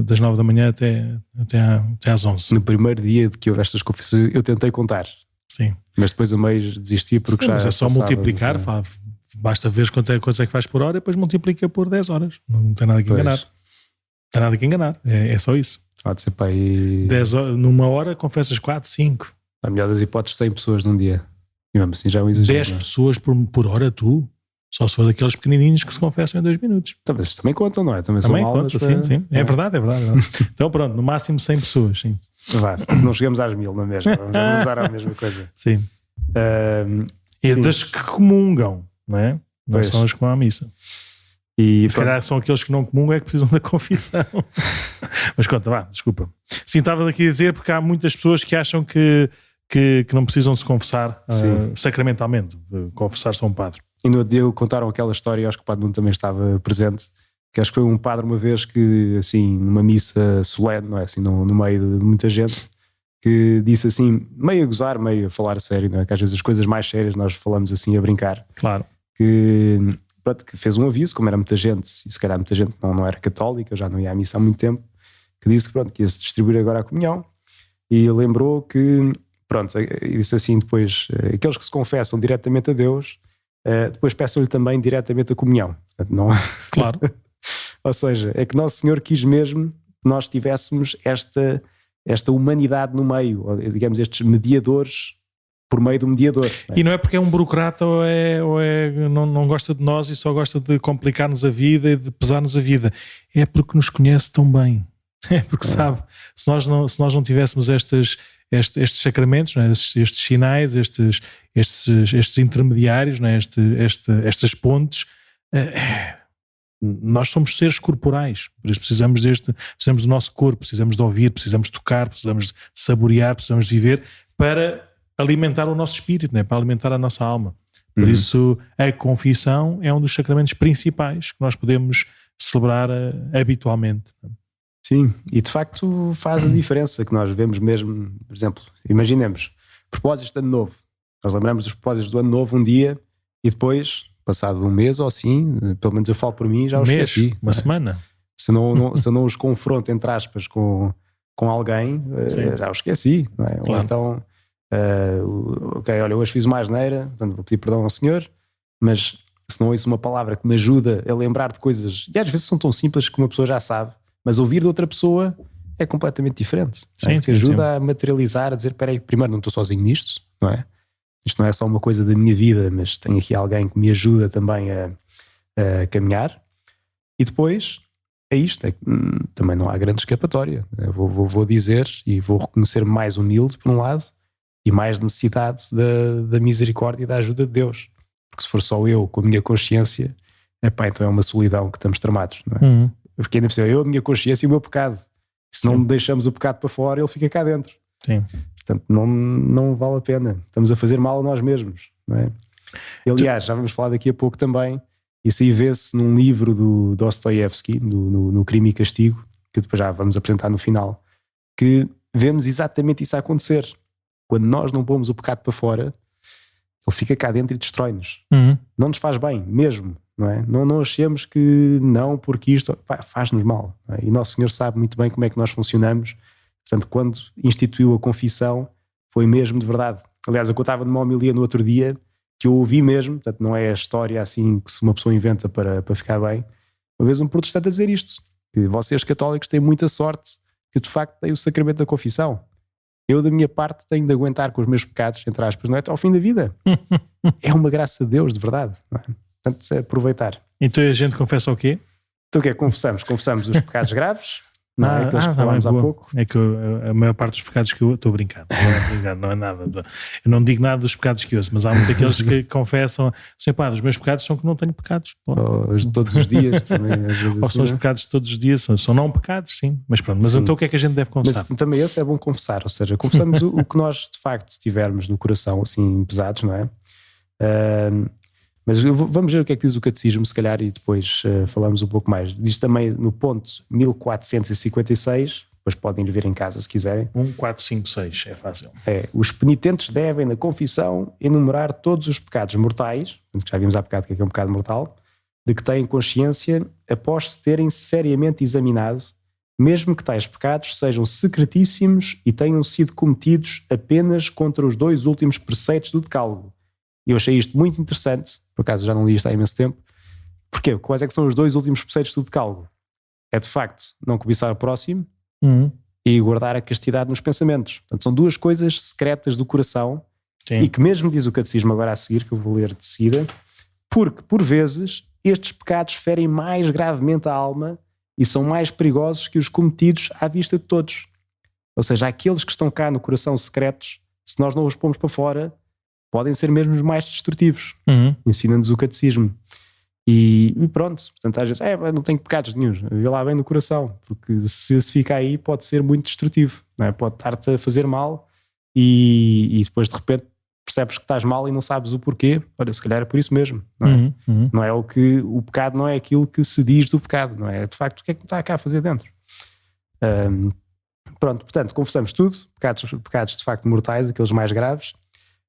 Das 9 da manhã até às 11. No primeiro dia de que houve estas confissões, eu tentei contar. Sim. Mas depois a meio desisti porque mas é só multiplicar, basta ver quanto é que faz por hora e depois multiplica por 10 horas. Não tem nada que enganar. Não tem nada que enganar, é só isso. Pode ser para aí... 10 horas, numa hora confessas 4, 5. A melhor das hipóteses, 100 pessoas num dia. E mesmo assim já é um exagero. 10 pessoas por hora, tu? Só se for daqueles pequenininhos que se confessam em 2 minutos. Mas também contam, não é? Também conta, sim. É verdade. Então pronto, no máximo 100 pessoas, sim. Vá, não chegamos às 1000 na mesma. Vamos usar a mesma coisa. Sim. E das que comungam, não é? Não são as que vão à missa. E se calhar são aqueles que não comungam é que precisam da confissão. Mas conta, desculpa. Sim, estava aqui a dizer porque há muitas pessoas que acham que não precisam se confessar sacramentalmente, confessar-se a um padre. E no outro dia contaram aquela história, acho que o Padre Nuno também estava presente, que acho que foi um padre uma vez que, assim, numa missa solene, não é? Assim, no meio de muita gente, que disse assim, meio a gozar, meio a falar a sério, não é? Que às vezes as coisas mais sérias nós falamos assim a brincar. Claro. Que fez um aviso, como era muita gente, e se calhar muita gente não era católica, já não ia à missa há muito tempo, que disse que ia-se distribuir agora a comunhão, e lembrou que, e disse assim depois, aqueles que se confessam diretamente a Deus, depois peçam-lhe também diretamente a comunhão. Portanto, não... Claro. Ou seja, é que Nosso Senhor quis mesmo que nós tivéssemos esta humanidade no meio, ou, digamos, estes mediadores por meio do mediador. Não é? E não é porque é um burocrata ou não gosta de nós e só gosta de complicar-nos a vida e de pesar-nos a vida. É porque nos conhece tão bem. É porque sabe, se nós não tivéssemos estes sacramentos, não é? estes sinais, estes intermediários, não é? Estas pontes, nós somos seres corporais, por isso precisamos do nosso corpo, precisamos de ouvir, precisamos de tocar, precisamos de saborear, precisamos de viver para alimentar o nosso espírito, não é? Para alimentar a nossa alma. Por isso a confissão é um dos sacramentos principais que nós podemos celebrar habitualmente. Sim, e de facto faz a diferença que nós vemos mesmo, por exemplo, imaginemos, propósitos de ano novo. Nós lembramos dos propósitos do ano novo um dia e depois, passado um mês ou assim, pelo menos eu falo por mim, já os esqueci. Uma semana. Se eu não os confronto, entre aspas, com alguém, já os esqueci. Não é? Claro. Ou então, ok, olha, hoje fiz uma asneira, portanto vou pedir perdão ao Senhor, mas se não ouço uma palavra que me ajuda a lembrar de coisas, e às vezes são tão simples que uma pessoa já sabe, mas ouvir de outra pessoa é completamente diferente. Sim, porque ajuda a materializar, a dizer, espera aí, primeiro não estou sozinho nisto, não é? Isto não é só uma coisa da minha vida, mas tenho aqui alguém que me ajuda também a caminhar. E depois, é isto, também não há grande escapatória. Eu vou dizer e vou reconhecer mais humilde, por um lado, e mais necessidade da misericórdia e da ajuda de Deus. Porque se for só eu, com a minha consciência, então é uma solidão que estamos tramados, não é? Porque ainda precisa a minha consciência e o meu pecado. Se não deixamos o pecado para fora, ele fica cá dentro. Sim. Portanto, não vale a pena. Estamos a fazer mal a nós mesmos, não é? E, aliás, já vamos falar daqui a pouco também, isso aí vê-se num livro do Dostoiévski, no Crime e Castigo, que depois já vamos apresentar no final, que vemos exatamente isso a acontecer. Quando nós não pomos o pecado para fora, ele fica cá dentro e destrói-nos. Não nos faz bem, mesmo. Não é? Não achemos que não, porque isto faz-nos mal. Não é? E Nosso Senhor sabe muito bem como é que nós funcionamos. Portanto, quando instituiu a confissão, foi mesmo de verdade. Aliás, eu contava numa homilia no outro dia, que eu ouvi mesmo, portanto não é a história assim que uma pessoa inventa para ficar bem. Uma vez um protestante a dizer isto, que vocês católicos têm muita sorte que de facto têm o sacramento da confissão. Eu da minha parte tenho de aguentar com os meus pecados, entre aspas, não é? Até ao fim da vida. É uma graça de Deus, de verdade. Não é? Portanto, é aproveitar. Então a gente confessa o quê? Então o que é que confessamos? Confessamos os pecados graves, não é? Aqueles que falámos há pouco. É que a maior parte dos pecados que eu estou brincando, não é nada. Eu não digo nada dos pecados que eu ouço, mas há muitos daqueles que confessam, os meus pecados são que não tenho pecados. Os de todos os dias também. Às vezes ou assim, são os pecados de todos os dias, são não pecados, sim. Mas pronto, sim. Então o que é que a gente deve confessar? Mas também esse é bom confessar, ou seja, confessamos o que nós de facto tivermos no coração, assim, pesados, não é? Mas vamos ver o que é que diz o catecismo, se calhar, e depois falamos um pouco mais. Diz também no ponto 1456, depois podem ir ver em casa se quiserem. 1456, é fácil. Os penitentes devem, na confissão, enumerar todos os pecados mortais, já vimos há bocado que é um pecado mortal, de que têm consciência após se terem seriamente examinado, mesmo que tais pecados sejam secretíssimos e tenham sido cometidos apenas contra os 2 últimos preceitos do Decálogo. E eu achei isto muito interessante, por acaso já não li isto há imenso tempo. Porquê? Quais é que são os 2 últimos preceitos do Decálogo? É de facto não cobiçar o próximo e guardar a castidade nos pensamentos. Portanto, são 2 coisas secretas do coração. Sim. E que mesmo diz o catecismo agora a seguir, que eu vou ler de seguida, porque por vezes estes pecados ferem mais gravemente a alma e são mais perigosos que os cometidos à vista de todos. Ou seja, aqueles que estão cá no coração secretos, se nós não os pomos para fora, podem ser mesmo os mais destrutivos. Ensina-nos o catecismo. E pronto, portanto às vezes não tenho pecados nenhuns, vê lá bem no coração, porque se fica aí pode ser muito destrutivo, não é? Pode estar-te a fazer mal e depois de repente percebes que estás mal e não sabes o porquê. Olha, se calhar é por isso mesmo, não é? Não é o pecado não é aquilo que se diz do pecado, não é? De facto, o que é que está cá a fazer dentro? Pronto, portanto, confessamos tudo, pecados de facto mortais, aqueles mais graves.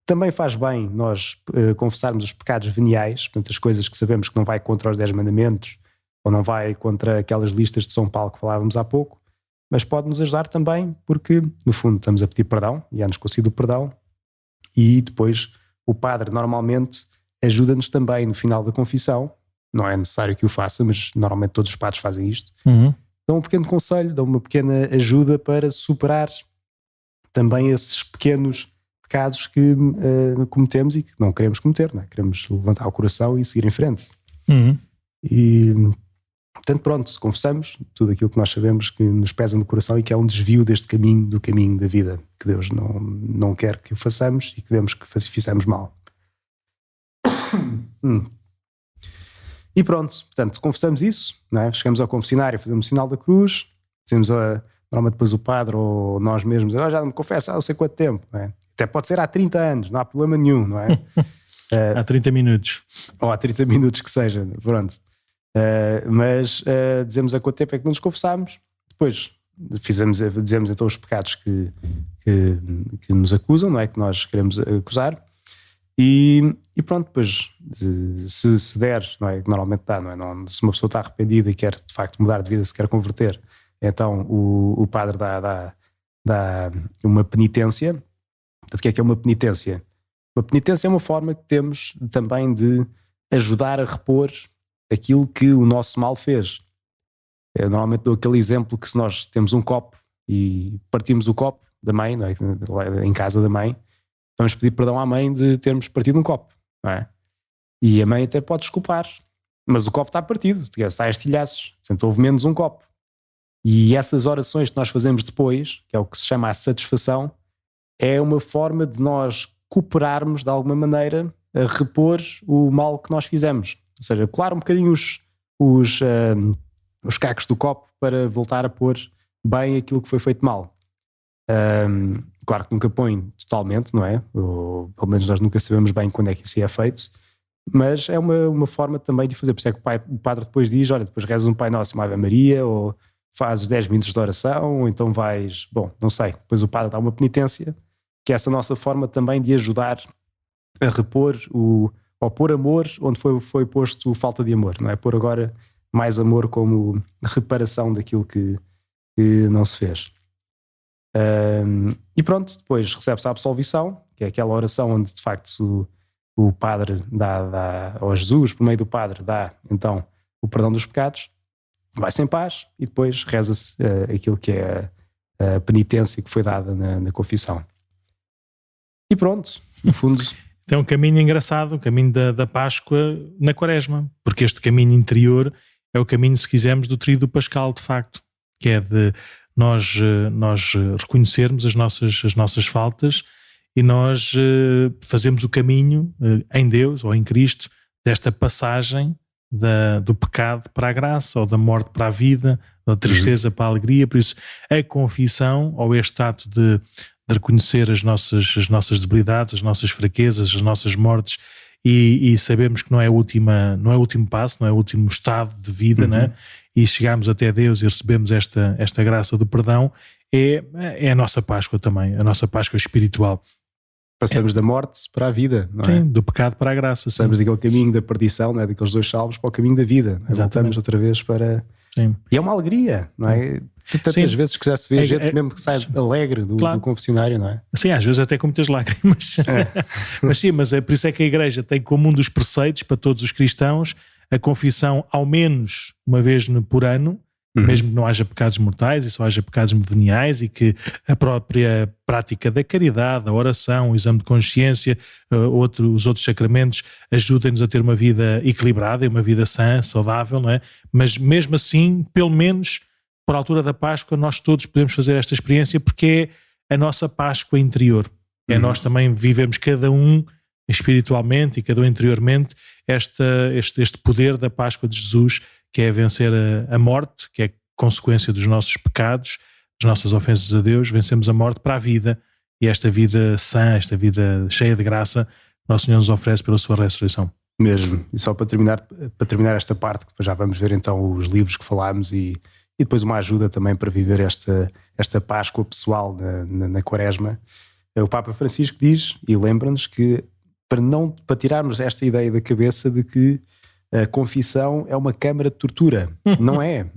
Também faz bem nós confessarmos os pecados veniais, portanto as coisas que sabemos que não vai contra os 10 mandamentos ou não vai contra aquelas listas de São Paulo que falávamos há pouco, mas pode-nos ajudar também porque, no fundo, estamos a pedir perdão e é-nos concedido o perdão e depois o padre normalmente ajuda-nos também no final da confissão, não é necessário que o faça, mas normalmente todos os padres fazem isto, dão um pequeno conselho, dão uma pequena ajuda para superar também esses pequenos pecados que cometemos e que não queremos cometer, não é? Queremos levantar o coração e seguir em frente. E portanto pronto, confessamos tudo aquilo que nós sabemos que nos pesa no coração e que é um desvio deste caminho, do caminho da vida, que Deus não quer que o façamos e que vemos que fizemos mal. E pronto, portanto confessamos isso, não é? Chegamos ao confessionário, fazemos o sinal da cruz, dizemos normalmente depois o padre ou nós mesmos, já não me confesso há não sei quanto tempo, não é? Até pode ser há 30 anos, não há problema nenhum, não é? Há 30 minutos. Ou há 30 minutos que seja, pronto. Mas dizemos a quanto tempo é que nos confessámos, depois dizemos então os pecados que nos acusam, não é? Que nós queremos acusar, e pronto, depois se der, não é? Que normalmente dá, não é? Se uma pessoa está arrependida e quer de facto mudar de vida, se quer converter, então o padre dá uma penitência. O que é uma penitência? Uma penitência é uma forma que temos também de ajudar a repor aquilo que o nosso mal fez. Eu normalmente dou aquele exemplo que se nós temos um copo e partimos o copo da mãe, não é? Em casa da mãe, vamos pedir perdão à mãe de termos partido um copo, não é? E a mãe até pode desculpar, mas o copo está partido, está a estilhaços, portanto houve menos um copo. E essas orações que nós fazemos depois, que é o que se chama a satisfação, é uma forma de nós cooperarmos de alguma maneira a repor o mal que nós fizemos. Ou seja, colar um bocadinho os cacos do copo para voltar a pôr bem aquilo que foi feito mal. Claro que nunca põe totalmente, não é? Ou pelo menos nós nunca sabemos bem quando é que isso é feito, mas é uma forma também de fazer. Por isso é que o padre depois diz, olha, depois rezas um Pai Nosso e uma Ave Maria, ou fazes 10 minutos de oração, ou então vais, não sei, depois o padre dá uma penitência, que é essa nossa forma também de ajudar a repor ou pôr amor onde foi posto falta de amor, não é? Pôr agora mais amor como reparação daquilo que não se fez. E depois recebe-se a absolvição, que é aquela oração onde de facto o padre dá, ou Jesus, por meio do padre, dá então o perdão dos pecados, vai-se em paz e depois reza-se aquilo que é a penitência que foi dada na confissão. E pronto, no fundo. É um caminho engraçado, o caminho da Páscoa na Quaresma, porque este caminho interior é o caminho, se quisermos, do tríduo pascal, de facto, que é de nós reconhecermos as nossas faltas e nós fazemos o caminho em Deus ou em Cristo desta passagem do pecado para a graça, ou da morte para a vida, da tristeza para a alegria. Por isso a confissão, ou este ato de reconhecer as nossas debilidades, as nossas fraquezas, as nossas mortes, e sabemos que não é o último passo, não é o último estado de vida, né? E chegamos até Deus e recebemos esta graça do perdão, é a nossa Páscoa também, a nossa Páscoa espiritual. Passamos da morte para a vida, não é? Sim, do pecado para a graça. Passamos daquele caminho da perdição, não é? Daqueles 2 salmos, para o caminho da vida. Voltamos outra vez para... Sim. E é uma alegria, não é? Tantas vezes que já se vê gente mesmo que sai alegre do confessionário, não é? Sim, às vezes até com muitas lágrimas. Mas sim, mas é por isso é que a Igreja tem como um dos preceitos para todos os cristãos a confissão ao menos uma vez por ano, mesmo que não haja pecados mortais e só haja pecados veniais, e que a própria prática da caridade, a oração, o exame de consciência, os outros sacramentos ajudem-nos a ter uma vida equilibrada e uma vida sã, saudável, não é? Mas mesmo assim, pelo menos por altura da Páscoa, nós todos podemos fazer esta experiência, porque é a nossa Páscoa interior. Nós também vivemos cada um espiritualmente e cada um interiormente este poder da Páscoa de Jesus, que é vencer a morte, que é consequência dos nossos pecados, das nossas ofensas a Deus. Vencemos a morte para a vida, e esta vida sã, esta vida cheia de graça, Nosso Senhor nos oferece pela sua ressurreição. Mesmo. E só para terminar esta parte, que depois já vamos ver então os livros que falámos, e depois uma ajuda também para viver esta Páscoa pessoal na Quaresma. O Papa Francisco diz, e lembra-nos, que para tirarmos esta ideia da cabeça de que a confissão é uma câmara de tortura. Não é.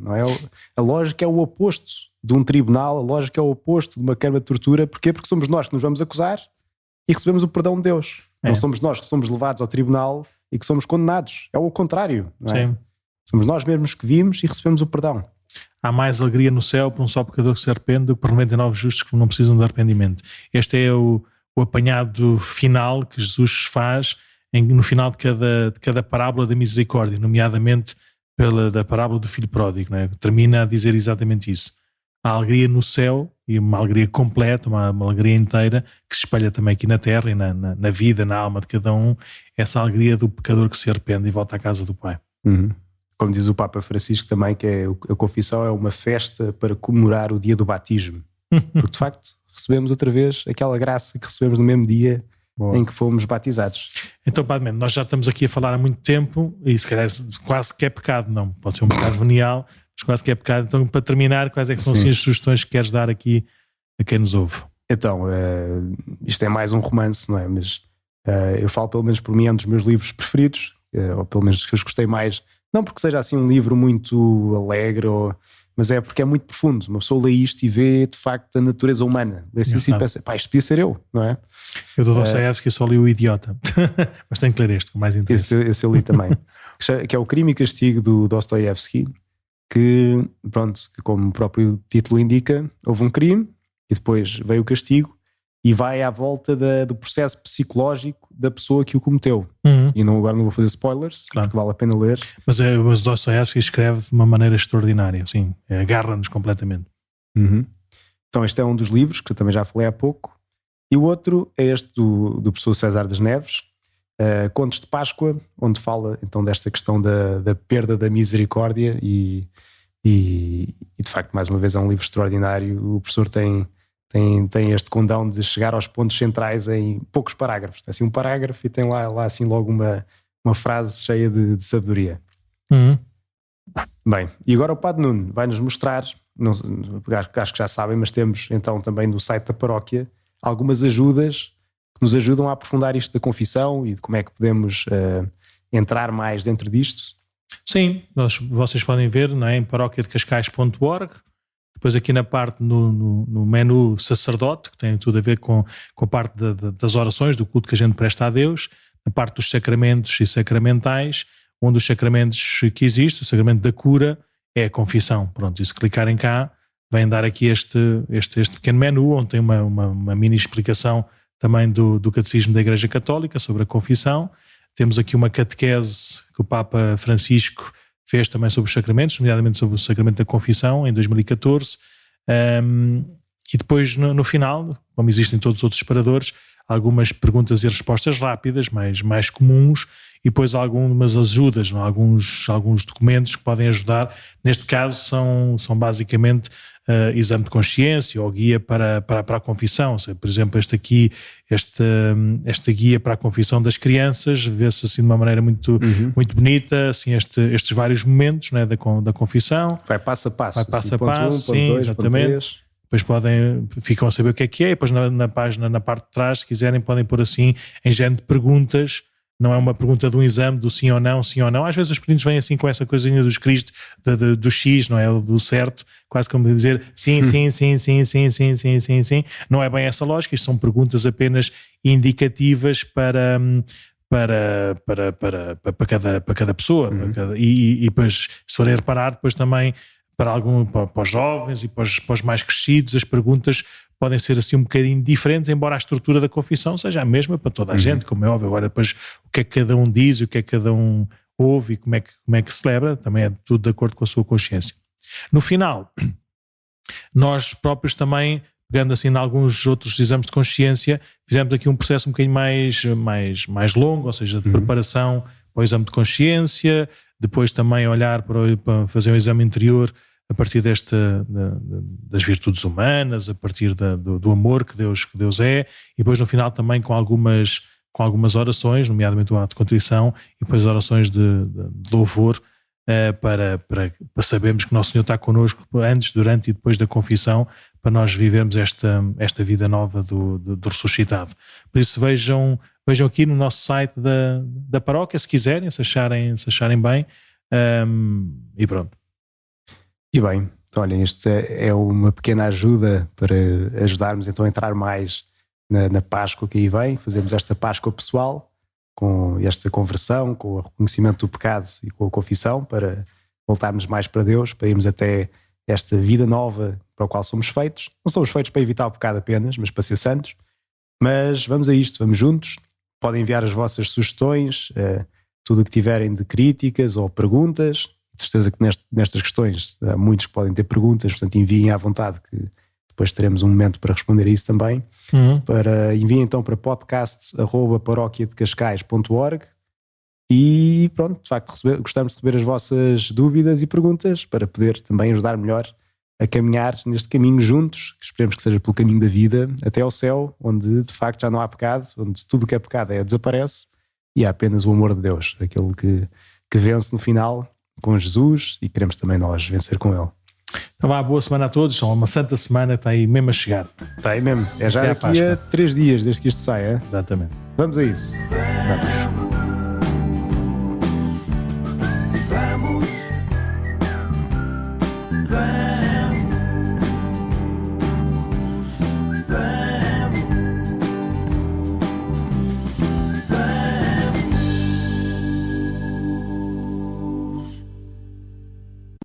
A lógica é o oposto de um tribunal, a lógica é o oposto de uma câmara de tortura. Porquê? Porque somos nós que nos vamos acusar e recebemos o perdão de Deus. Não somos nós que somos levados ao tribunal e que somos condenados. É o contrário, não é? Sim. Somos nós mesmos que vimos e recebemos o perdão. Há mais alegria no céu por um só pecador que se arrepende do que por 99 justos que não precisam de arrependimento. Este é o apanhado final que Jesus faz no final de cada parábola da misericórdia, nomeadamente da parábola do filho pródigo, não é? Termina a dizer exatamente isso. Há alegria no céu, e uma alegria completa, uma alegria inteira, que se espelha também aqui na terra e na vida, na alma de cada um, essa alegria do pecador que se arrepende e volta à casa do Pai. Como diz o Papa Francisco também, que a confissão é uma festa para comemorar o dia do batismo. Porque de facto recebemos outra vez aquela graça que recebemos no mesmo dia em que fomos batizados. Então, Padre Mendo, nós já estamos aqui a falar há muito tempo, e se calhar quase que é pecado, não, pode ser um pecado venial, mas quase que é pecado. Então, para terminar, quais é que são assim, as sugestões que queres dar aqui a quem nos ouve? Então, isto é mais um romance, não é? Mas eu falo, pelo menos por mim, é um dos meus livros preferidos, ou pelo menos dos que eu gostei mais. Não porque seja assim um livro muito alegre, mas é porque é muito profundo. Uma pessoa lê isto e vê de facto a natureza humana. Lê-se isso e pensa, isto podia ser eu, não é? Eu do Dostoiévski só li O Idiota, mas tenho que ler este com mais interesse. Esse eu li também. Que é o Crime e Castigo do Dostoiévski, que como o próprio título indica, houve um crime e depois veio o castigo, e vai à volta do processo psicológico da pessoa que o cometeu. E agora não vou fazer spoilers, porque vale a pena ler. Mas o Dostoiévski escreve de uma maneira extraordinária, sim, agarra-nos completamente. Então este é um dos livros, que eu também já falei há pouco. E o outro é este do professor César das Neves, Contos de Páscoa, onde fala então desta questão da perda da misericórdia, e de facto, mais uma vez, é um livro extraordinário. O professor tem este condão de chegar aos pontos centrais em poucos parágrafos. Assim, um parágrafo e tem lá assim logo uma frase cheia de sabedoria. Bem, e agora o Padre Nuno vai-nos mostrar, acho que já sabem, mas temos então também no site da paróquia algumas ajudas que nos ajudam a aprofundar isto da confissão e de como é que podemos entrar mais dentro disto. Sim, vocês podem ver, não é, em paroquiadecascais.org. Depois aqui na parte, no menu sacerdote, que tem tudo a ver com a parte das orações, do culto que a gente presta a Deus, na parte dos sacramentos e sacramentais, onde os sacramentos que existem, o sacramento da cura é a confissão. Pronto, e se clicarem cá, vem dar aqui este pequeno menu, onde tem uma mini explicação também do Catecismo da Igreja Católica sobre a confissão. Temos aqui uma catequese que o Papa Francisco fez também sobre os sacramentos, nomeadamente sobre o sacramento da confissão, em 2014. E depois, no final, como existem todos os outros separadores, algumas perguntas e respostas rápidas, mais comuns, e depois algumas ajudas, não? Alguns documentos que podem ajudar. Neste caso são basicamente exame de consciência ou guia para a confissão. Por exemplo, esta guia para a confissão das crianças, vê-se assim de uma maneira muito bonita, assim, estes vários momentos, não é, da confissão. Vai passo a passo. Vai passo a ponto passo, 1, sim, 2, exatamente. Depois ficam a saber o que é, e depois na página, na parte de trás, se quiserem, podem pôr assim, em género de perguntas. Não é uma pergunta de um exame, do sim ou não, sim ou não. Às vezes os pequeninos vêm assim com essa coisinha dos Cristo, do X, não é? Do certo, quase como dizer sim, sim, sim, sim, sim, sim, sim, sim, sim. Não é bem essa lógica, isto são perguntas apenas indicativas para cada pessoa. E depois, se forem reparar, depois também para os jovens e para os mais crescidos, as perguntas podem ser assim um bocadinho diferentes, embora a estrutura da confissão seja a mesma para toda a gente, como é óbvio. Agora depois o que é que cada um diz, o que é que cada um ouve e como é que celebra, também é tudo de acordo com a sua consciência. No final, nós próprios também, pegando assim em alguns outros exames de consciência, fizemos aqui um processo um bocadinho mais longo, ou seja, de preparação para o exame de consciência, depois também olhar para fazer um exame interior a partir das virtudes humanas, a partir do amor que Deus é, e depois no final também com algumas orações, nomeadamente o ato de contrição, e depois orações de louvor, para sabermos que Nosso Senhor está connosco antes, durante e depois da confissão, para nós vivermos esta vida nova do ressuscitado. Por isso vejam aqui no nosso site da paróquia, se quiserem, se acharem bem, e pronto. E bem, então, olhem, isto é uma pequena ajuda para ajudarmos então a entrar mais na Páscoa que aí vem. Fazemos esta Páscoa pessoal, com esta conversão, com o reconhecimento do pecado e com a confissão, para voltarmos mais para Deus, para irmos até esta vida nova para a qual somos feitos. Não somos feitos para evitar o pecado apenas, mas para ser santos. Mas vamos a isto, vamos juntos. Podem enviar as vossas sugestões, tudo o que tiverem de críticas ou perguntas. De certeza que nestas questões há muitos que podem ter perguntas, portanto enviem à vontade, que depois teremos um momento para responder a isso também. Enviem então para podcasts@paroquiadecascais.org e pronto, de facto gostamos de receber as vossas dúvidas e perguntas para poder também ajudar melhor a caminhar neste caminho juntos, que esperemos que seja pelo caminho da vida até ao céu, onde de facto já não há pecado, onde tudo o que é pecado desaparece e há apenas o amor de Deus, aquele que vence no final com Jesus, e queremos também nós vencer com Ele. Então vá, boa semana a todos, são uma santa semana, está aí mesmo a chegar. Está aí mesmo, é já daqui a 3 dias desde que isto saia. Exatamente. Vamos a isso. Vamos.